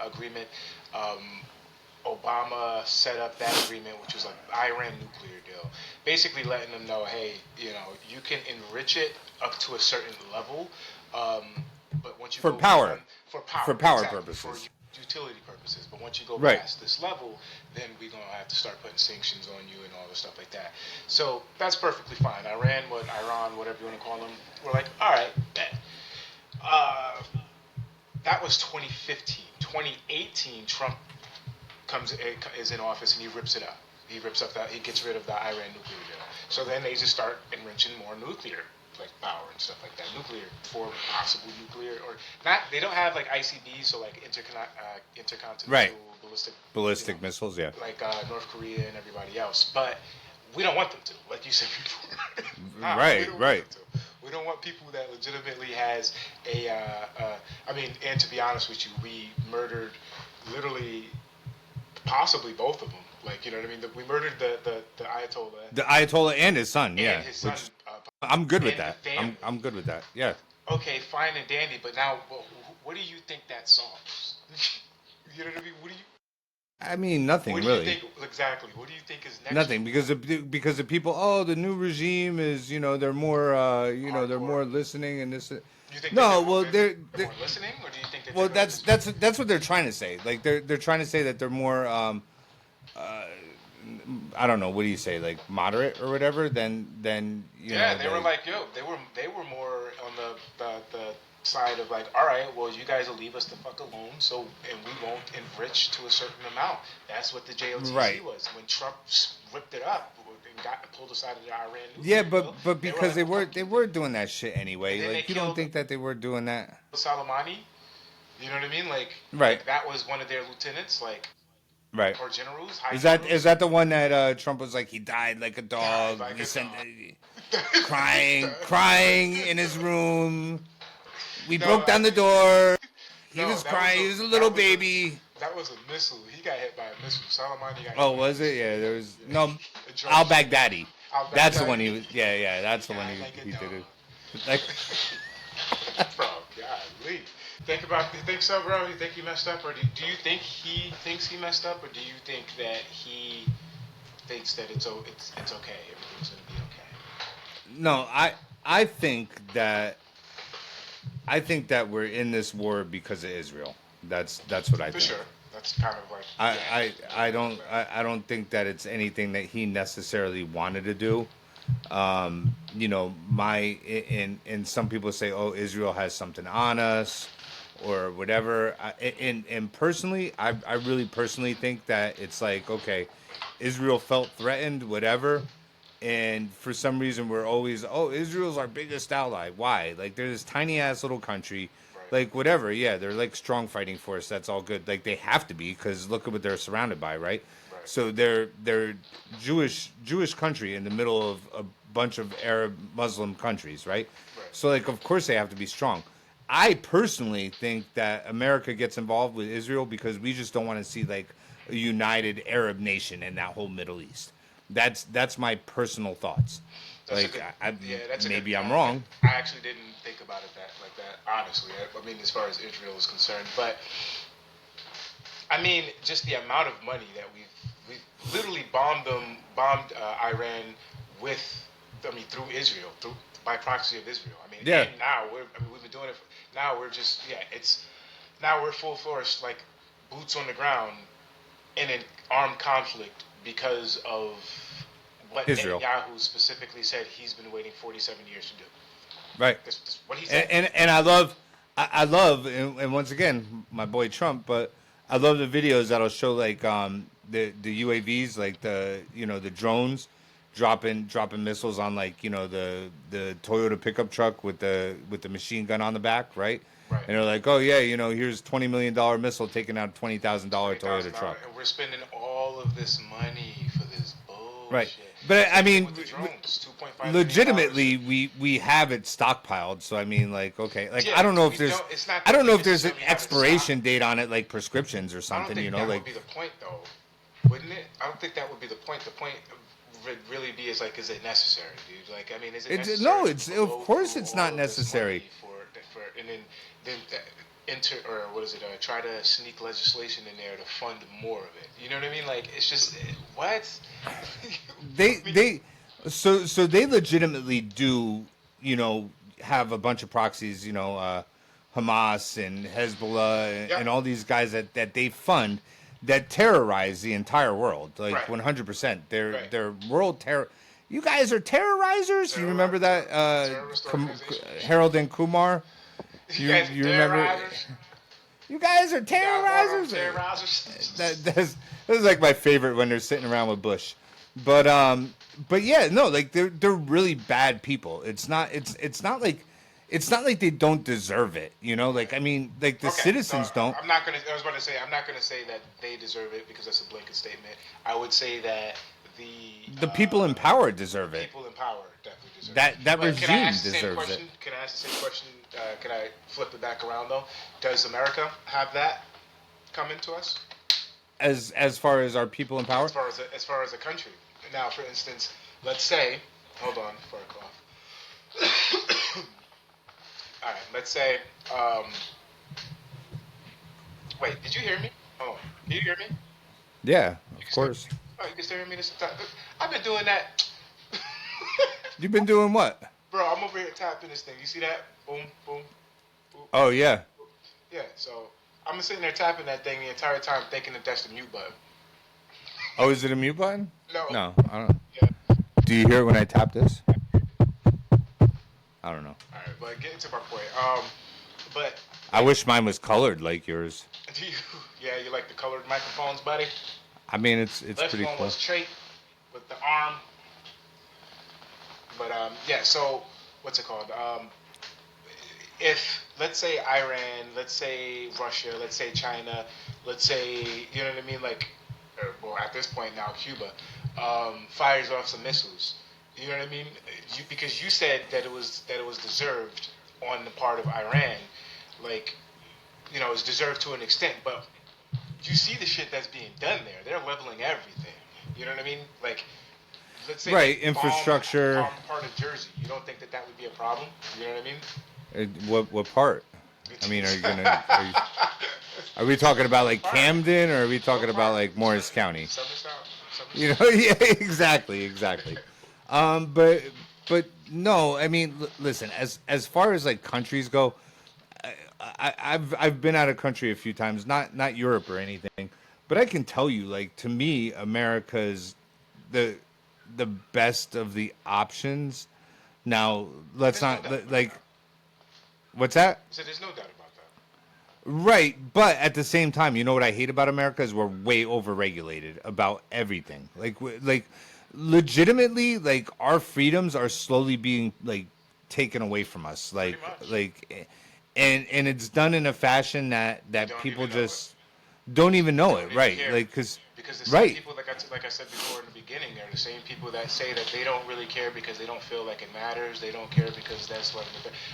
B: agreement, Obama set up that agreement, which was like Iran nuclear deal, basically letting them know, hey, you can enrich it up to a certain level, but once you
A: For
B: go
A: power.
B: beyond-
A: For power
B: exactly,
A: purposes.
B: for utility purposes, but once you go
A: Right.
B: past this level, then we're gonna have to start putting sanctions on you and all this stuff like that. So that's perfectly fine. Iran, whatever you want to call them, we're like, all right, bet. That was 2015. 2018, Trump is in office and he rips it up. He gets rid of the Iran nuclear deal. So then they just start enriching more nuclear like power and stuff like that. Nuclear for possible nuclear or not. They don't have like ICBs, so like intercontinental
A: Right.
B: ballistic
A: missiles, yeah.
B: like North Korea and everybody else. But we don't want them to, like you said before.
A: Right.
B: We don't want people that legitimately has and to be honest with you, we murdered literally, possibly both of them. Like, you know what I mean? We murdered the Ayatollah.
A: The Ayatollah and his son, yeah.
B: his son,
A: which, I'm good with
B: and
A: that.
B: the family.
A: I'm good with that. Yeah.
B: Okay, fine and dandy, but now, what do you think that solves? You know what I mean? What do you?
A: I mean, nothing
B: What do
A: really.
B: you think exactly? What do you think is next?
A: Nothing because the people. Oh, the new regime is they're more they're more listening and this.
B: You think
A: No,
B: that
A: well
B: they're more listening, or do you think that?
A: Well, that's what they're trying to say. Like they're trying to say that they're more I don't know, what do you say, like moderate or whatever than
B: Yeah, they were like, they were more on the side of like, all right, well, you guys will leave us the fuck alone, and we won't enrich to a certain amount. That's what the JOTC was when Trump ripped it up and pulled us out of the Iran nuclear
A: Yeah,
B: deal.
A: but because they were doing that shit anyway.
B: And then
A: Like
B: they
A: you don't
B: killed-
A: think that they were doing that?
B: Soleimani, you know what I mean? Like,
A: Right.
B: like that was one of their lieutenants, like,
A: Right.
B: or generals. high
A: Is
B: generals.
A: that the one that Trump was like he died like a dog? He sent crying in his room. We broke down the door. He was crying. He was a little baby.
B: That was a missile. He got hit by a missile. Soleimani got hit
A: Oh,
B: by
A: was
B: a
A: it?
B: missile.
A: Yeah, there was no
B: drone.
A: Al Baghdadi.
B: Al
A: That's the
B: Baghdadi.
A: one he was. Yeah, that's the one he did it. Like,
B: Bro, golly. Think so, bro? You think he messed up, or do you think he thinks he messed up, or do you think that he thinks that it's okay, everything's gonna be okay?
A: no, I think that we're in this war because of Israel. That's what I
B: For
A: think.
B: sure. That's kind of like.
A: I don't think that it's anything that he necessarily wanted to do. You know, and some people say, oh, Israel has something on us or whatever. And personally, I really personally think that it's like, okay, Israel felt threatened, whatever. And for some reason, we're always, oh, Israel's our biggest ally. Why? Like, they're this tiny ass little country. Like, whatever. Yeah, they're like strong fighting force. That's all good. Like, they have to be because look at what they're surrounded by, right? So they're Jewish country in the middle of a bunch of Arab Muslim countries, right? So like, of course they have to be strong. I personally think that America gets involved with Israel because we just don't want to see like a united Arab nation in that whole Middle East. That's my personal thoughts. Maybe I'm wrong.
B: I actually didn't think about it like that. Honestly, I mean, as far as Israel is concerned, but I mean, just the amount of money that we've literally bombed Iran through Israel, by proxy of Israel. I mean,
A: Yeah.
B: and now we've been doing it. Now we're full force, like boots on the ground, in an armed conflict because of what
A: Israel.
B: Netanyahu specifically said he's been waiting 47 years to do.
A: Right.
B: That's what he said.
A: And I love, and once again, my boy Trump, but I love the videos that'll show like the UAVs, like the drones dropping missiles on like the Toyota pickup truck with the machine gun on the back, right? And they're like, oh yeah, here's $20 million missile taking out a $20,000 Toyota truck.
B: And we're spending all of this money for this bullshit.
A: Right. But I mean,
B: With the drones, $2.5
A: legitimately, we have it stockpiled. So I mean, like, okay, like
B: Yeah,
A: I don't know if
B: we
A: there's
B: don't- it's not
A: I don't
B: that
A: know
B: we
A: if there's an
B: necessarily have it
A: expiration date on it, like prescriptions or
B: I don't
A: something.
B: think
A: You
B: that
A: know,
B: would
A: like
B: be the point, though, wouldn't it? I don't think that would be the point. The point would really be is it necessary, dude? Like, I mean, is it necessary?
A: no, it's of course it's not necessary.
B: And then try to sneak legislation in there to fund more of it. You know what I mean? Like, it's just what
A: So they legitimately do, have a bunch of proxies, Hamas and Hezbollah and all these guys that they fund that terrorize the entire world, like 100%. They're world terror. You guys are terrorizers. You remember that Harold and Kumar? You remember? You guys are terrorizers. That's like my favorite when they're sitting around with Bush. But yeah, no, like they're really bad people. It's not like they don't deserve it, Like I mean, like the citizens don't.
B: I was about to say I'm not gonna say that they deserve it because that's a blanket statement. I would say that
A: the people in power deserve it.
B: People in power definitely deserve
A: that
B: it.
A: That
B: But
A: regime deserves it.
B: Can I ask the same question? Can I flip it back around though? Does America have that come into us?
A: As far as our people in power?
B: As far as a country. Now, for instance, let's say, hold on before I cough. All right, let's say, wait, did you hear me? Oh, can you hear me?
A: Yeah, of course.
B: Oh, you can still hear me this time? I've been doing that.
A: You've been doing what?
B: Bro, I'm over here tapping this thing. You see that? Boom, boom, boom.
A: Oh, yeah.
B: Yeah, so I'm sitting there tapping that thing the entire time thinking that that's the mute button.
A: Oh, is it a mute button?
B: No.
A: No, I don't. Yeah. Do you hear it when I tap this? I don't know.
B: All right, but getting to my point. But
A: I wish mine was colored like yours.
B: do you? Yeah, you like the colored microphones, buddy?
A: I mean, it's
B: Left
A: pretty
B: one
A: cool.
B: was straight with the arm. But yeah. So what's it called? If let's say Iran, let's say Russia, let's say China, let's say you know what I mean, like, well at this point now Cuba, fires off some missiles. You know what I mean? Because you said that it was deserved on the part of Iran. Like, is deserved to an extent, but you see the shit that's being done there. They're leveling everything. You know what I mean? Like, let's say
A: Right,
B: like
A: infrastructure.
B: Palm part of Jersey. You don't think that would be a problem? You know what I mean?
A: What part? I mean, are we talking about like Camden, or are we talking about like Morris County? Yeah, exactly. But no, I mean, listen, as far as like countries go, I've been out of country a few times, not Europe or anything, but I can tell you, like, to me, America's the best of the options. Now, let's not like, what's that?
B: So there's no doubt about that.
A: Right, but at the same time, you know what I hate about America is we're way overregulated about everything. Like legitimately, like our freedoms are slowly being like taken away from us. And it's done in a fashion that people just don't even know it. Right, like because
B: the same people, like I said before in the beginning, are the same people that say that they don't really care because they don't feel like it matters. They don't care because that's what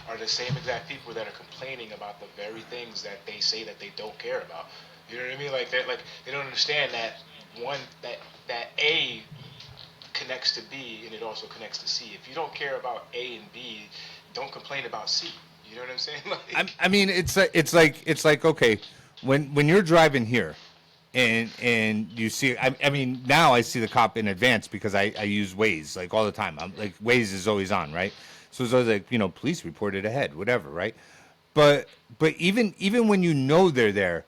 B: are the same exact people that are complaining about the very things that they say that they don't care about. You know what I mean? Like they don't understand that that A connects to B and it also connects to C. If you don't care about A and B, don't complain about C. You know what I'm saying? Like,
A: I mean, it's like okay, when you're driving here, and you see, I mean, now I see the cop in advance because I use Waze like all the time. I'm like Waze is always on, right? So it's always like police reported ahead, whatever, right? But even when you know they're there,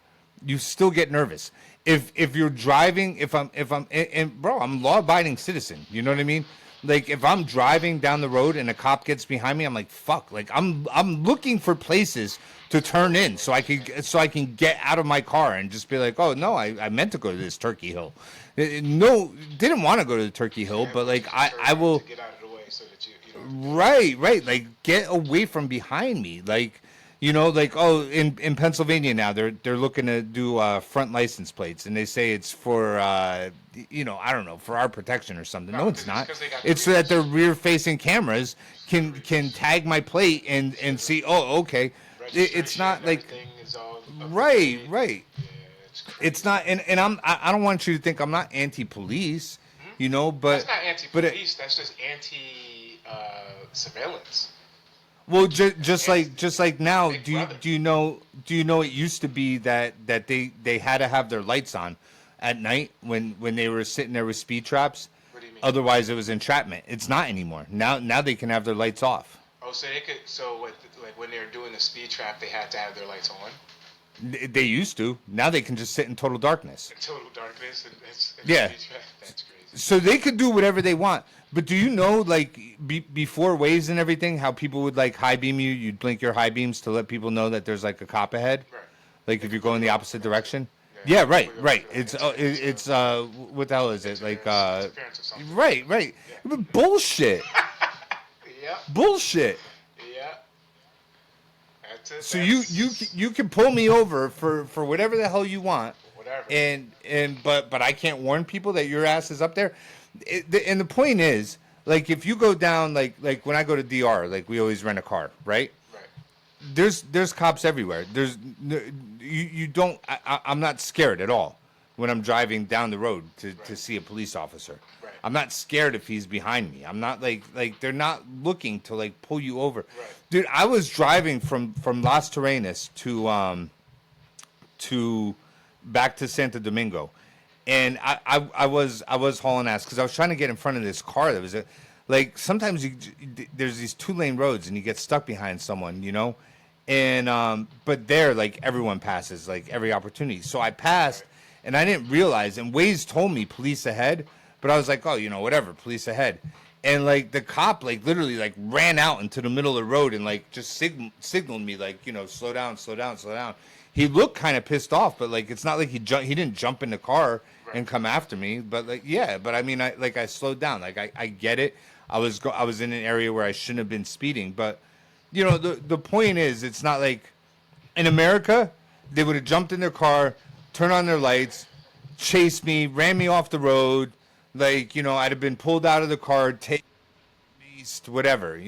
A: you still get nervous. If you're driving, if I'm and bro, I'm law abiding citizen. You know what I mean? Like if I'm driving down the road and a cop gets behind me, I'm like fuck. Like I'm looking for places to turn in so I can get out of my car and just be like, oh no, I meant to go to this Turkey Hill. No, didn't want to go to the Turkey Hill, but like I will.
B: get out of the way so that you
A: Right. Like get away from behind me. Like like in Pennsylvania now they're looking to do front license plates and they say it's for I don't know, for our protection or something. No, it's not. It's so that their rear facing cameras can tag my plate and see. Oh, okay. It's not like right. It's not, and I don't want you to think I'm not anti-police, but
B: that's not anti-police. That's just anti-surveillance.
A: Well, just like now, do you know it used to be that they had to have their lights on at night when they were sitting there with speed traps.
B: What do you mean?
A: Otherwise, it was entrapment. It's not anymore. Now they can have their lights off.
B: Oh, so they could. So what? Like when they were doing the speed trap, they had to have their lights on.
A: They used to. Now they can just sit in total darkness.
B: In total darkness, and
A: yeah.
B: That's crazy.
A: So they could do whatever they want. But do you know, like, before Waze and everything, how people would, like, high beam you? You'd blink your high beams to let people know that there's, like, a cop ahead?
B: Right.
A: Like, if you're going the opposite direction? Yeah, right. It's what the hell is it? Like, right. Yeah. Bullshit.
B: Yeah.
A: Bullshit.
B: Yeah. That's it.
A: So you can pull me over for whatever the hell you want.
B: Whatever.
A: But I can't warn people that your ass is up there. And the point is, like, if you go down, like when I go to DR, like we always rent a car, right?
B: Right.
A: There's cops everywhere. You don't. I'm not scared at all when I'm driving down the road to see a police officer.
B: Right.
A: I'm not scared if he's behind me. I'm not like they're not looking to like pull you over.
B: Right.
A: Dude, I was driving from Las Terrenas to back to Santo Domingo. And I was hauling ass because I was trying to get in front of this car that was like sometimes there's these 2-lane roads and you get stuck behind someone, and but there like everyone passes like every opportunity. So I passed and I didn't realize, and Waze told me police ahead, but I was like, oh, whatever, police ahead. And like the cop like literally like ran out into the middle of the road and like just signaled me like, slow down. He looked kind of pissed off, but like it's not like he didn't jump in the car and come after me. But like but I mean I slowed down. Like I get it. I was in an area where I shouldn't have been speeding, but the point is it's not like in America they would have jumped in their car, turned on their lights, chased me, ran me off the road. Like I'd have been pulled out of the car, whatever.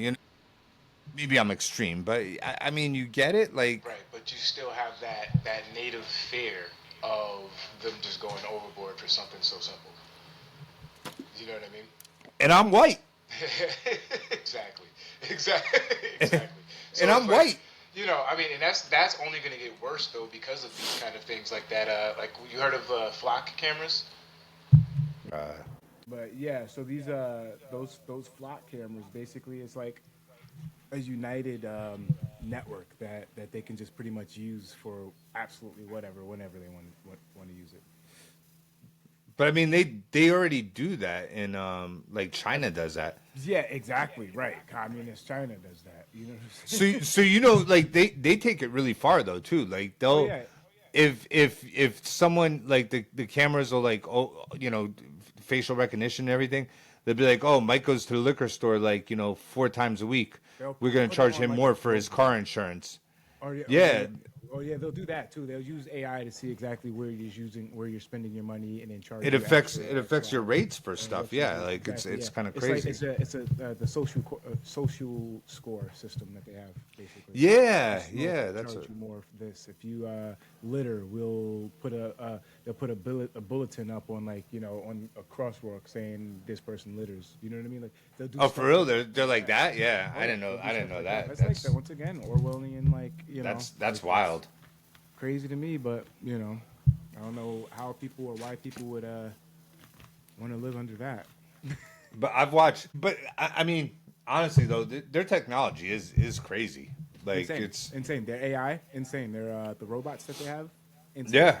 A: maybe I'm extreme, but I mean, you get it, like.
B: Right, but you still have that native fear of them just going overboard for something so simple. You know what I mean?
A: And I'm white.
B: Exactly. Exactly. So
A: And I'm
B: like,
A: white.
B: You know, I mean, and that's only going to get worse though because of these kind of things like that. Like you heard of flock cameras?
D: But yeah, so these those flock cameras basically it's like a united network that they can just pretty much use for absolutely whatever whenever they want to use it.
A: But I mean, they already do that in like China does that.
D: Yeah, exactly right. Communist China does that. You know what I'm saying?
A: So you know, like they take it really far though too. Like they'll
D: yeah.
A: if someone like the cameras will like facial recognition and everything, they'll be like, oh, Mike goes to the liquor store like 4 times a week. We're gonna charge him more for his car insurance. Yeah.
D: Oh yeah, they'll do that too. They'll use AI to see exactly where you're spending your money, and then charge.
A: It
D: you
A: affects
D: extra
A: your rates for stuff. Yeah, like it's kind of crazy.
D: It's the social score system that they have basically.
A: Yeah,
D: They'll
A: that's
D: charge you more for this. If you litter, we'll put they'll put a bulletin up on on a crosswalk saying this person litters. You know what I mean? Like they'll do.
A: Oh, for real? They're like that? Yeah, I didn't know that.
D: That's like that once again Orwellian,
A: That's wild.
D: Crazy to me, but I don't know how people or why people would want to live under that.
A: But I've watched. But I mean, honestly though, their technology is crazy. Like
D: insane.
A: it's
D: insane. Their AI, insane. Their the robots that they have, insane.
A: Yeah.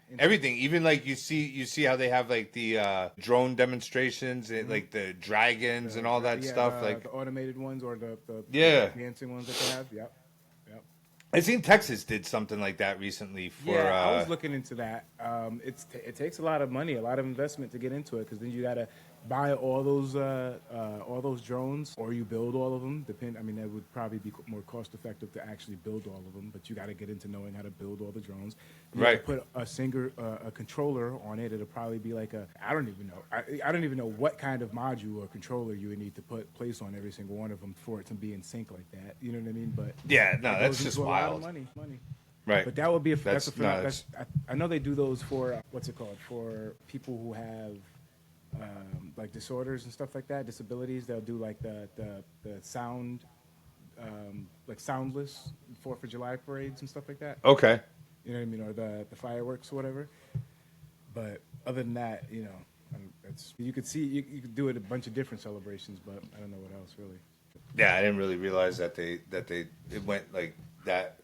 A: Insane. Everything, even like you see how they have like the drone demonstrations and like the dragons and all that stuff, like
D: the automated ones or the dancing ones that they have. Yep.
A: I seen Texas did something like that recently.
D: I was looking into that. It takes a lot of money, a lot of investment to get into it because then you gotta buy all those drones or you build all of them. I mean, that would probably be more cost effective to actually build all of them, but you got to get into knowing how to build all the drones. You
A: right.
D: Put a controller on it. It'll probably be like I don't even know. I don't even know what kind of module or controller you would need to place on every single one of them for it to be in sync like that. You know what I mean? But
A: yeah, no, that's just wild.
D: A lot of money.
A: Right.
D: But that would be I know they do those for what's it called, for people who have like disorders and stuff like that, disabilities. They'll do like the sound, like soundless 4th of July parades and stuff like that.
A: Okay.
D: You know what I mean, or the fireworks or whatever. But other than that, you could you could do it a bunch of different celebrations, but I don't know what else really.
A: Yeah, I didn't really realize that it went like that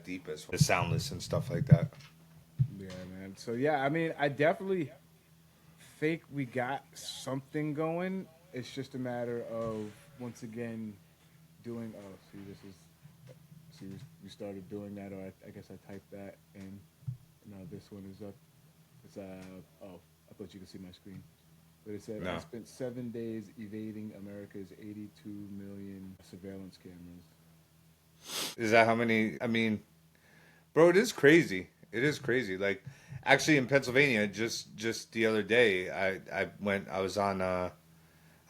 A: deep as well. The soundless and stuff like that.
D: Yeah, man. So yeah, I mean, I definitely think we got something going. It's just a matter of once again doing. Oh, we started doing that, or I guess I typed that in. No, this one is up. It's I thought you could see my screen, but it said I spent 7 days evading America's 82 million surveillance cameras.
A: Is that how many? I mean, bro, it is crazy. It is crazy. Like, actually, in Pennsylvania, just the other day, I was on I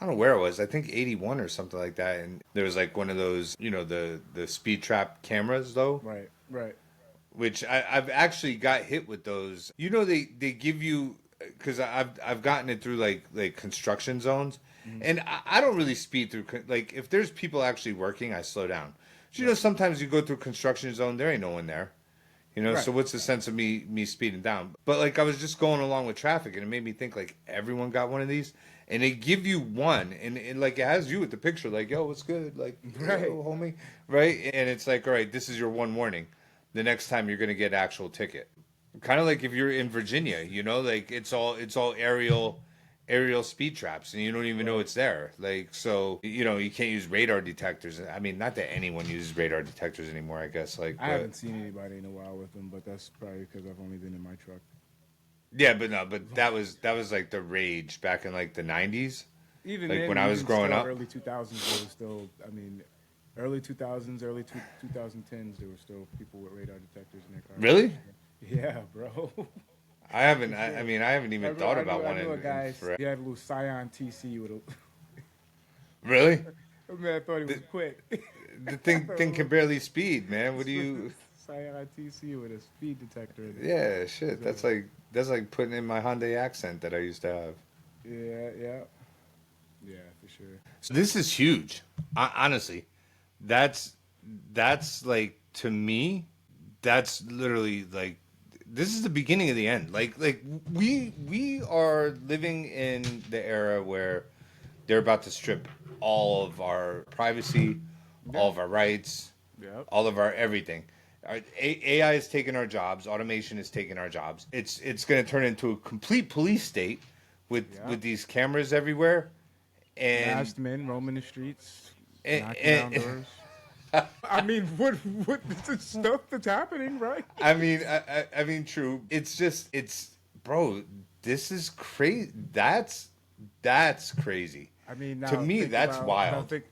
A: don't know where it was. I think 81 or something like that, and there was like one of those, the speed trap cameras though.
D: Right.
A: Which I've actually got hit with those. They give you, because I've gotten it through like construction zones, and I don't really speed through. Like if there's people actually working, I slow down. So, sometimes you go through a construction zone, there ain't no one there. Right. So what's the sense of me speeding down? But like I was just going along with traffic, and it made me think like everyone got one of these, and they give you one, and like it has you with the picture, like, yo, what's good, like,
D: right,
A: yo, homie, right? And it's like, all right, this is your one warning. The next time you're gonna get an actual ticket. Kind of like if you're in Virginia, like it's all aerial speed traps, and you don't even know it's there. Like, so you can't use radar detectors. I mean, not that anyone uses radar detectors anymore, I guess. Like,
D: I haven't seen anybody in a while with them, but that's probably because I've only been in my truck.
A: Yeah, but that was like the rage back in like the 90s.
D: Even
A: like
D: then,
A: when I was growing up,
D: early 2000s, there was still. I mean, early 2000s, early 2010s, there were still people with radar detectors in their cars.
A: Really?
D: Yeah, bro.
A: I haven't. I mean, I haven't even thought about one.
D: I know a guy. He had a little Scion TC with a.
A: Really?
D: man thought he was quit.
A: The thing can barely speed, man. What do you?
D: ITC with a speed detector. In it.
A: Yeah, shit. That's like putting in my Hyundai accent that I used to have.
D: Yeah, for sure.
A: So this is huge. Honestly, that's like, to me, that's literally like, this is the beginning of the end. Like we are living in the era where they're about to strip all of our privacy, all of our rights, all of our everything. AI is taking our jobs. Automation is taking our jobs. It's going to turn into a complete police state with these cameras everywhere. And
D: Masked men roaming the streets, knocking
A: and,
D: down doors. I mean, what the stuff that's happening, right?
A: I mean, true. It's just, bro. This is crazy. That's crazy.
D: I mean, now
A: to me, that's wild.
D: Think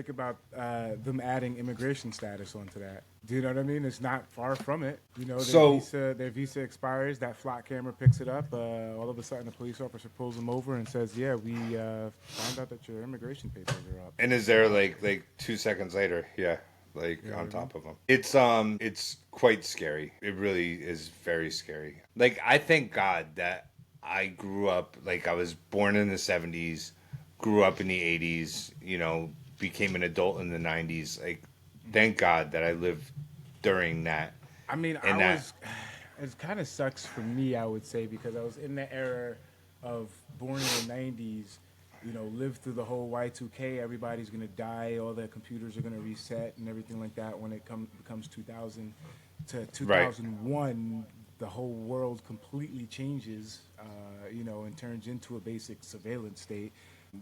D: about them adding immigration status onto that. Do you know what I mean? It's not far from it. You know, their visa expires, that flock camera picks it up. All of a sudden, a police officer pulls them over and says, "Yeah, we found out that your immigration papers are up."
A: And is there like 2 seconds later? Yeah. On top of them. It's quite scary. It really is very scary. Like, I thank God that I grew up, like, I was born in the 70s, grew up in the 80s, you know, became an adult in the 90s. Like, thank God that I lived during that.
D: I mean, it kind of sucks for me, I would say, because I was in the era of born in the 90s, you know, lived through the whole Y2K, everybody's going to die, all their computers are going to reset and everything like that. When it becomes 2000 to 2001, the whole world completely changes, you know, and turns into a basic surveillance state.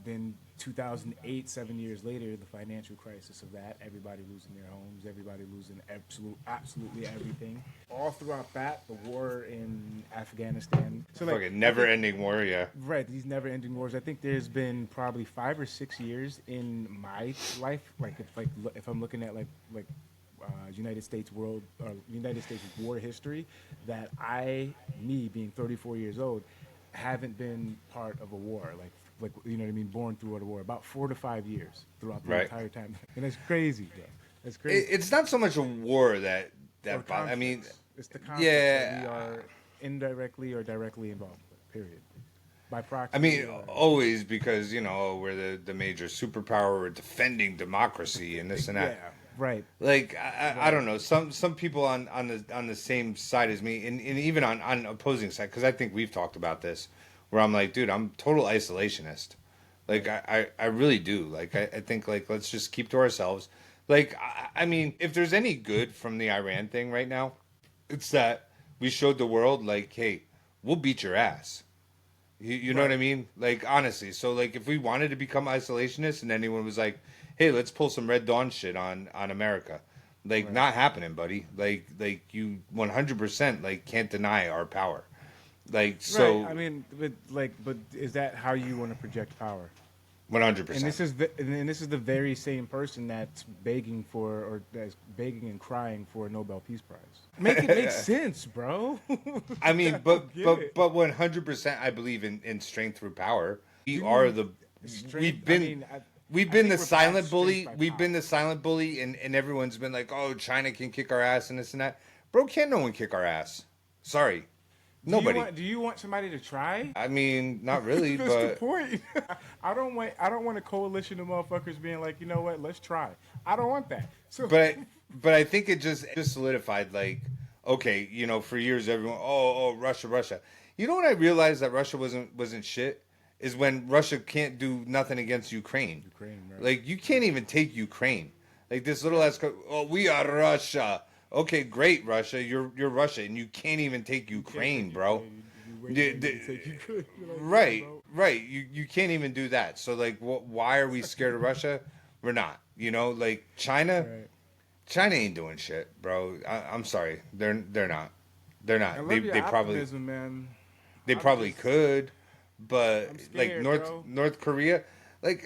D: Then 2008, 7 years later, the financial crisis of that, everybody losing their homes, everybody losing absolutely everything. All throughout that, the war in Afghanistan. So
A: like never-ending war, yeah.
D: Right, these never-ending wars. I think there's been probably 5 or 6 years in my life, if I'm looking at United States war history, that me being 34 years old, haven't been part of a war, like you know what I mean, born through a war. About 4 to 5 years throughout the entire time, and it's crazy, bro. It's crazy.
A: It's not so much a war that I mean,
D: it's the conflict that we are indirectly or directly involved with. Period. By proxy.
A: I mean, always, because, you know, we're the major superpower, we're defending democracy and this and that.
D: Yeah. Right.
A: Like, I don't know. Some people on the same side as me, and even on opposing side, because I think we've talked about this, where I'm like, dude, I'm total isolationist. Like, I really do. Like, I think, like, let's just keep to ourselves. Like, I mean, if there's any good from the Iran thing right now, it's that we showed the world, like, hey, we'll beat your ass. You know what I mean? Like, honestly. So, like, if we wanted to become isolationists and anyone was like, hey, let's pull some Red Dawn shit on America. Like, not happening, buddy. Like you 100%, like, can't deny our power. Like, so.
D: Right. I mean, but is that how you want to project power?
A: 100%.
D: And this is the very same person that's begging and crying for a Nobel Peace Prize. Make it make sense, bro.
A: I mean, but 100%, I believe in strength through power. We've been the silent bully. We've been the silent bully, and everyone's been like, "Oh, China can kick our ass," and this and that. Bro, can't no one kick our ass? Sorry, nobody.
D: Do you want somebody to try?
A: I mean, not really.
D: That's
A: but
D: the point. I don't want a coalition of motherfuckers being like, you know what? Let's try. I don't want that. So,
A: but I think it just solidified, like, okay, you know, for years everyone, oh, Russia. You know what I realized that Russia wasn't shit? Is when Russia can't do nothing against Ukraine.
D: Right.
A: Like, you can't even take Ukraine. Like, this little ass, we are Russia. Okay, great, Russia. You're Russia, and you can't even take Ukraine, bro. Right. You can't even do that. So, like, why are we scared of Russia? We're not. You know, like, China.
D: Right.
A: China ain't doing shit, bro. I'm sorry. They're not. They're not.
D: I love
A: They
D: your
A: probably
D: optimism, man.
A: They probably could. But
D: scared,
A: like North Korea, like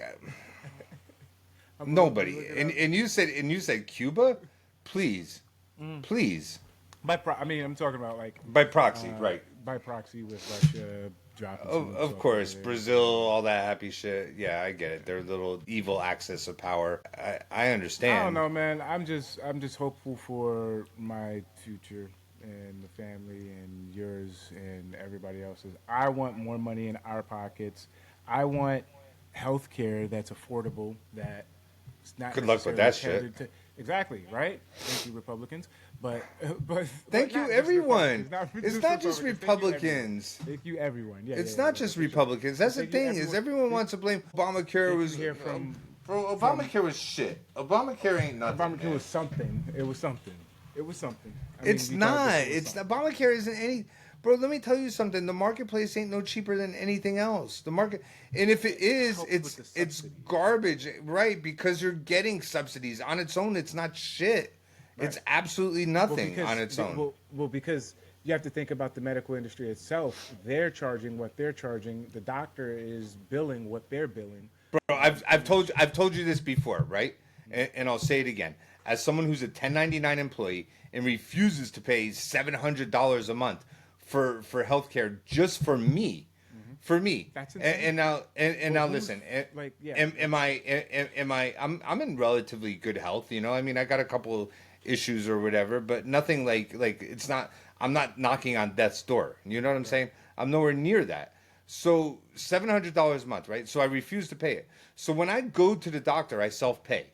A: nobody. And you said Cuba, please.
D: I'm talking about like
A: by proxy, right?
D: By proxy with Russia, dropping.
A: Of course, Brazil, all that happy shit. Yeah, I get it. Their little evil axis of power. I understand.
D: I don't know, man. I'm just hopeful for my future and the family and yours and everybody else's. I want more money in our pockets. I want health care that's affordable, that it's not
A: Good luck with that
D: necessarily
A: shit.
D: tailored to, exactly, right? Thank you, Republicans. But
A: Thank you,
D: not just
A: everyone.
D: Republicans,
A: It's not just
D: Republicans.
A: Republicans.
D: Thank you, everyone. Yeah,
A: It's
D: yeah,
A: not
D: yeah.
A: just Republicans. That's the
D: Thank you,
A: thing is everyone wants to blame Obamacare. Was
D: hear from
A: bro? Obamacare was shit. Obamacare ain't nothing.
D: Obamacare
A: man.
D: was something. It was something. It was something.
A: It's not. It's Obamacare isn't any. Bro, let me tell you something. The marketplace ain't no cheaper than anything else. The market, and if it is, it's garbage, right? Because you're getting subsidies on its own. It's not shit.
D: Right.
A: It's absolutely nothing on its own.
D: Well, because you have to think about the medical industry itself. They're charging what they're charging. The doctor is billing what they're billing.
A: Bro, I've told you this before, right? And I'll say it again. As someone who's a 1099 employee and refuses to pay $700 a month for healthcare just for me,
D: That's insane.
A: and now listen. Am I? I'm in relatively good health. You know, I mean, I got a couple issues or whatever, but nothing like it's not. I'm not knocking on death's door. You know what I'm saying? I'm nowhere near that. So $700 a month, right? So I refuse to pay it. So when I go to the doctor, I self-pay.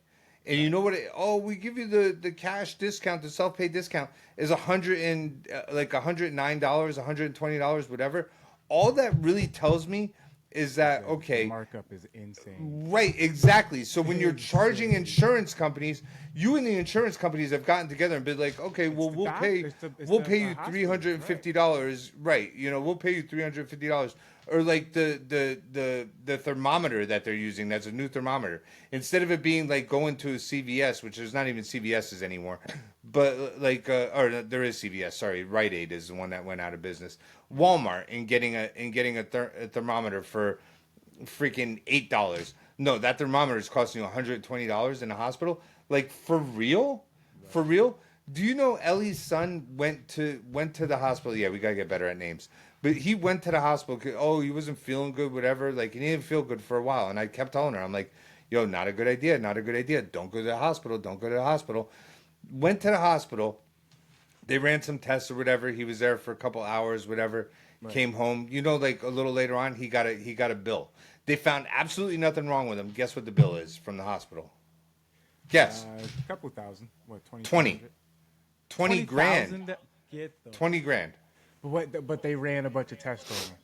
A: And you know what? We give you the cash discount, the self-pay discount is $109, $120, whatever. All that really tells me is that
D: The markup is insane.
A: Right, exactly. So when you're charging insurance companies, you and the insurance companies have gotten together and been like, okay, well we'll pay you $350, right? You know, we'll pay you $350. Or like the thermometer that they're using, that's a new thermometer. Instead of it being like going to a CVS, which there's not even CVS's anymore, but like or there is CVS. Sorry, Rite Aid is the one that went out of business. Walmart and getting a thermometer for freaking $8. No, that thermometer is costing you $120 in a hospital. Like for real, for real. Do you know Ellie's son went to the hospital? Yeah, we gotta get better at names. But he went to the hospital. Oh, he wasn't feeling good, whatever. Like, he didn't feel good for a while. And I kept telling her, I'm like, yo, not a good idea. Not a good idea. Don't go to the hospital. Don't go to the hospital. Went to the hospital. They ran some tests or whatever. He was there for a couple hours, whatever. Right. Came home. You know, like a little later on, he got a bill. They found absolutely nothing wrong with him. Guess what the bill is from the hospital? Guess.
D: A couple thousand. What,
A: 20 grand. 20 grand.
D: But they ran a bunch of tests on him.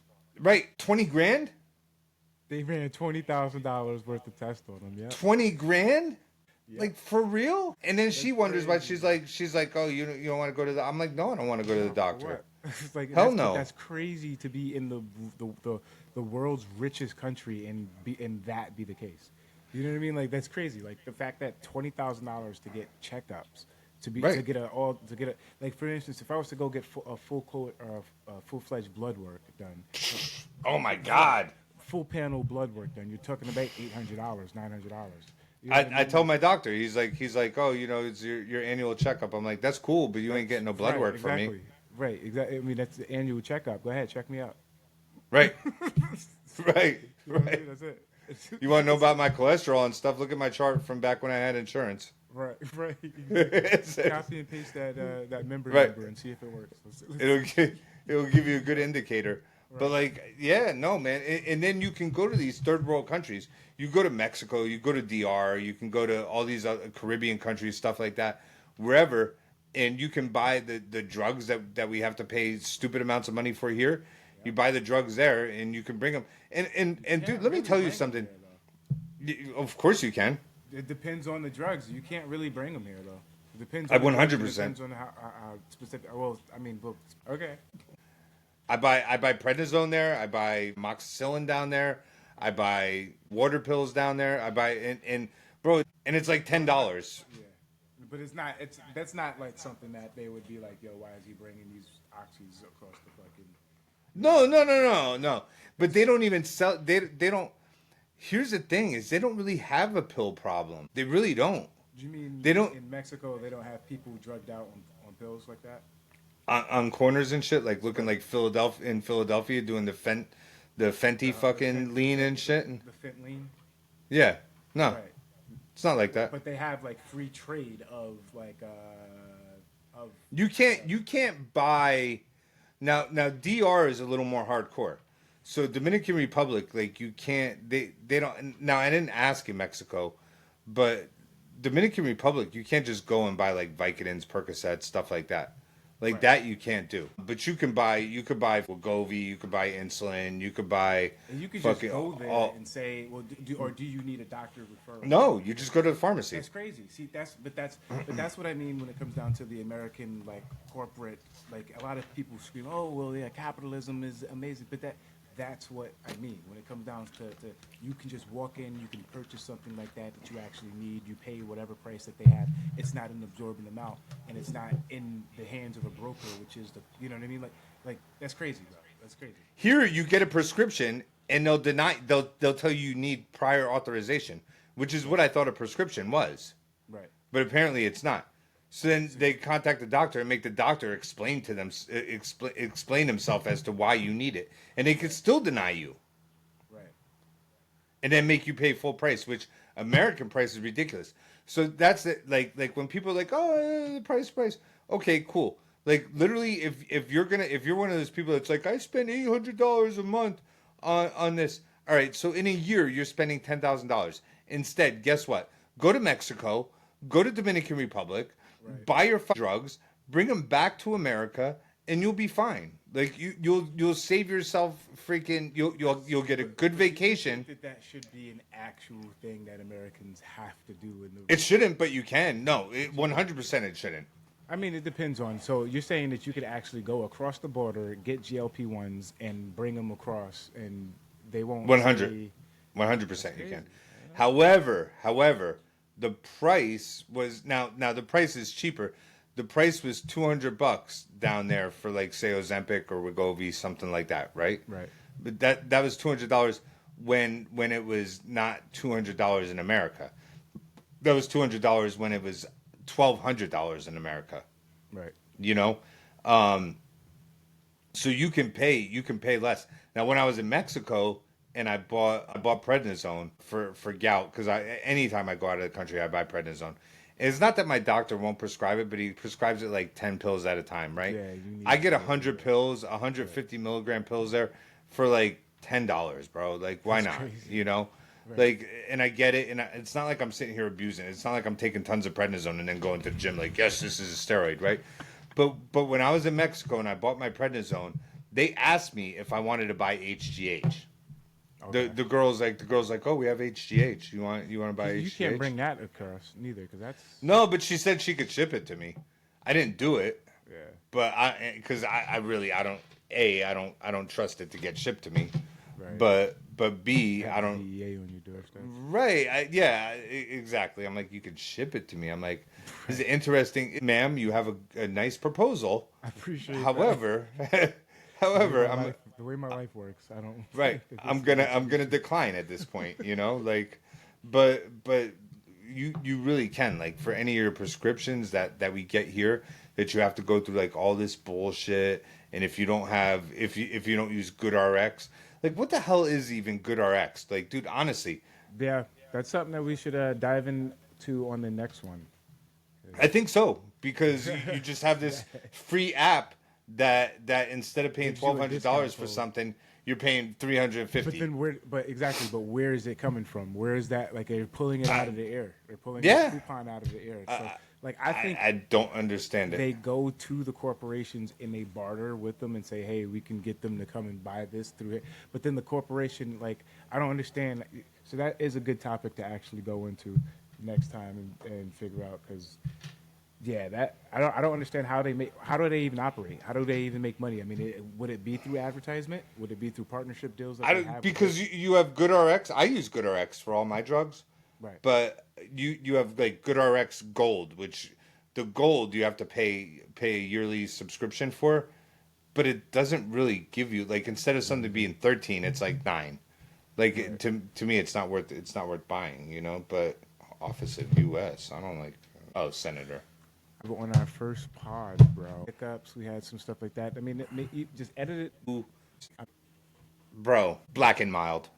A: Right, 20 grand?
D: They ran $20,000 worth of tests on him. Yeah.
A: 20 grand? Yeah. Like for real? And then she wonders why she's like, oh, you don't want to go to the. I'm like, no, I don't want to go to the doctor.
D: It's like,
A: hell no.
D: That's crazy to be in the world's richest country and that be the case. You know what I mean? Like that's crazy. Like the fact that $20,000 to get checkups. To get a like for instance, if I was to go get full-fledged blood work done,
A: oh my God,
D: full panel blood work done, you're talking about $800, $900.
A: I told my doctor, he's like, oh, you know, it's your annual checkup. I'm like, that's cool, but you ain't getting no blood work from me.
D: Right, exactly. I mean, that's the annual checkup. Go ahead, check me out.
A: Right, right.
D: That's it.
A: You want to know about my cholesterol and stuff? Look at my chart from back when I had insurance.
D: Right. Copy and paste that member number and see if it works.
A: It'll give you a good indicator. Right. But like, yeah, no, man. And then you can go to these third world countries. You go to Mexico, you go to DR, you can go to all these other Caribbean countries, stuff like that, wherever, and you can buy the drugs that we have to pay stupid amounts of money for here. Yeah. You buy the drugs there, and you can bring them. And dude, let me tell you something. Of course you can.
D: It depends on the drugs. You can't really bring them here, though. It depends.
A: 100%.
D: Depends on how specific. Well, I mean, okay.
A: I buy prednisone there. I buy amoxicillin down there. I buy water pills down there. I buy and bro, and it's like $10.
D: Yeah, but it's not. That's not like something that they would be like, yo, why is he bringing these oxys across the fucking?
A: No. But they don't even sell. They don't. Here's the thing: is they don't really have a pill problem. They really don't.
D: Do you mean
A: they don't
D: in Mexico? They don't have people drugged out on pills like that.
A: On corners and shit, like looking like Philadelphia doing the the Fenty fucking lean and shit.
D: The Fent lean.
A: Yeah, no,
D: Right.
A: it's not like that.
D: But they have like free trade of like of
A: You can't buy now DR is a little more hardcore. So Dominican Republic, like you can't they don't now I didn't ask in Mexico, but Dominican Republic you can't just go and buy like Vicodins, Percocets, stuff like that. Like
D: Right.
A: that you can't do. But you can buy Wegovy, you could buy insulin, you could buy
D: and you could just
A: fucking
D: go there
A: all-
D: and say, well, do you need a doctor referral?
A: No, you just go to the pharmacy.
D: That's crazy. See, but that's what I mean when it comes down to the American like corporate. Like a lot of people scream, "Oh, well, yeah, capitalism is amazing," but that's what I mean when it comes down to you can just walk in, you can purchase something like that you actually need. You pay whatever price that they have. It's not an absorbent amount, and it's not in the hands of a broker, which is you know what I mean? Like that's crazy, bro. That's crazy.
A: Here you get a prescription and they'll tell you need prior authorization, which is what I thought a prescription was.
D: Right.
A: But apparently it's not. So then they contact the doctor and make the doctor explain to them explain himself as to why you need it, and they could still deny you.
D: Right.
A: And then make you pay full price, which American price is ridiculous. So that's it. Like when people are like, oh, the price. Okay, cool. Like literally, if you're one of those people that's like, I spend $800 a month on this. All right, so in a year you're spending $10,000. Instead, guess what? Go to Mexico, go to Dominican Republic, buy your drugs, bring them back to America, and you'll be fine. Like you'll save yourself freaking. You'll get a good vacation.
D: That should be an actual thing that Americans have to do in the.
A: It shouldn't, but you can. No, 100% it shouldn't.
D: I mean, it depends on. So you're saying that you could actually go across the border, get GLP-1s, and bring them across, and they won't.
A: 100%. 100% you can. However, the price was now the price is cheaper. The price was $200 down there for like say Ozempic or Wegovy, something like that, right?
D: Right.
A: But that was $200 when it was not $200 in America. That was $200 when it was $1,200 in America.
D: Right.
A: You know, so you can pay less. Now, when I was in Mexico and I bought prednisone for gout, because anytime I go out of the country I buy prednisone. It's not that my doctor won't prescribe it, but he prescribes it like 10 pills at a time, right?
D: Yeah,
A: I get 100 pills, 150 milligram pills there for like $10, bro. Like, why
D: That's
A: not?
D: crazy.
A: You know,
D: Right.
A: like, and I get it, and it's not like I'm sitting here abusing it. It's not like I'm taking tons of prednisone and then going to the gym like, yes, this is a steroid, right? But when I was in Mexico and I bought my prednisone, they asked me if I wanted to buy HGH.
D: Okay.
A: The girl's like, oh, we have HGH. You want to buy HGH?
D: You can't bring that across neither, because that's.
A: No, but she said she could ship it to me. I didn't do it.
D: Yeah.
A: But I don't trust it to get shipped to me.
D: Right.
A: But B, I don't.
D: DEA on your doorstep.
A: Right. Exactly. I'm like, you could ship it to me. I'm like, this is interesting, ma'am. You have a nice proposal.
D: I appreciate that.
A: However,
D: the way my life works, I don't.
A: Right. I'm gonna decline at this point, you know, like, but you really can, like, for any of your prescriptions that we get here, that you have to go through like all this bullshit, and if you don't use GoodRx, like, what the hell is even GoodRx? Like, dude, honestly.
D: Yeah, that's something that we should dive into on the next one.
A: I think so, because you just have this free app that instead of paying $1,200 for something, you're paying $350.
D: But then where is it coming from? Where is that? Like, they're pulling it out of the air. They're pulling the coupon out of the air. So, I think
A: I don't understand it.
D: They go to the corporations and they barter with them and say, hey, we can get them to come and buy this through it. But then the corporation, like, I don't understand. So that is a good topic to actually go into next time and figure out, because that I don't understand how do they even operate? How do they even make money? I mean, would it be through advertisement? Would it be through partnership deals? That
A: because you have GoodRx. I use GoodRx for all my drugs.
D: Right.
A: But you have like GoodRx Gold, which the Gold you have to pay a yearly subscription for, but it doesn't really give you, like, instead of something being 13, it's like 9. Like,
D: Right.
A: to me, it's not worth buying, you know. But Office of U.S. I don't like. Oh, Senator.
D: But on our first pod, bro, hiccups, we had some stuff like that. I mean, you just edit it.
A: Bro, Black and Mild.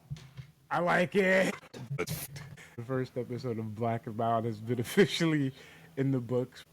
D: I like it. The first episode of Black and Mild has been officially in the books.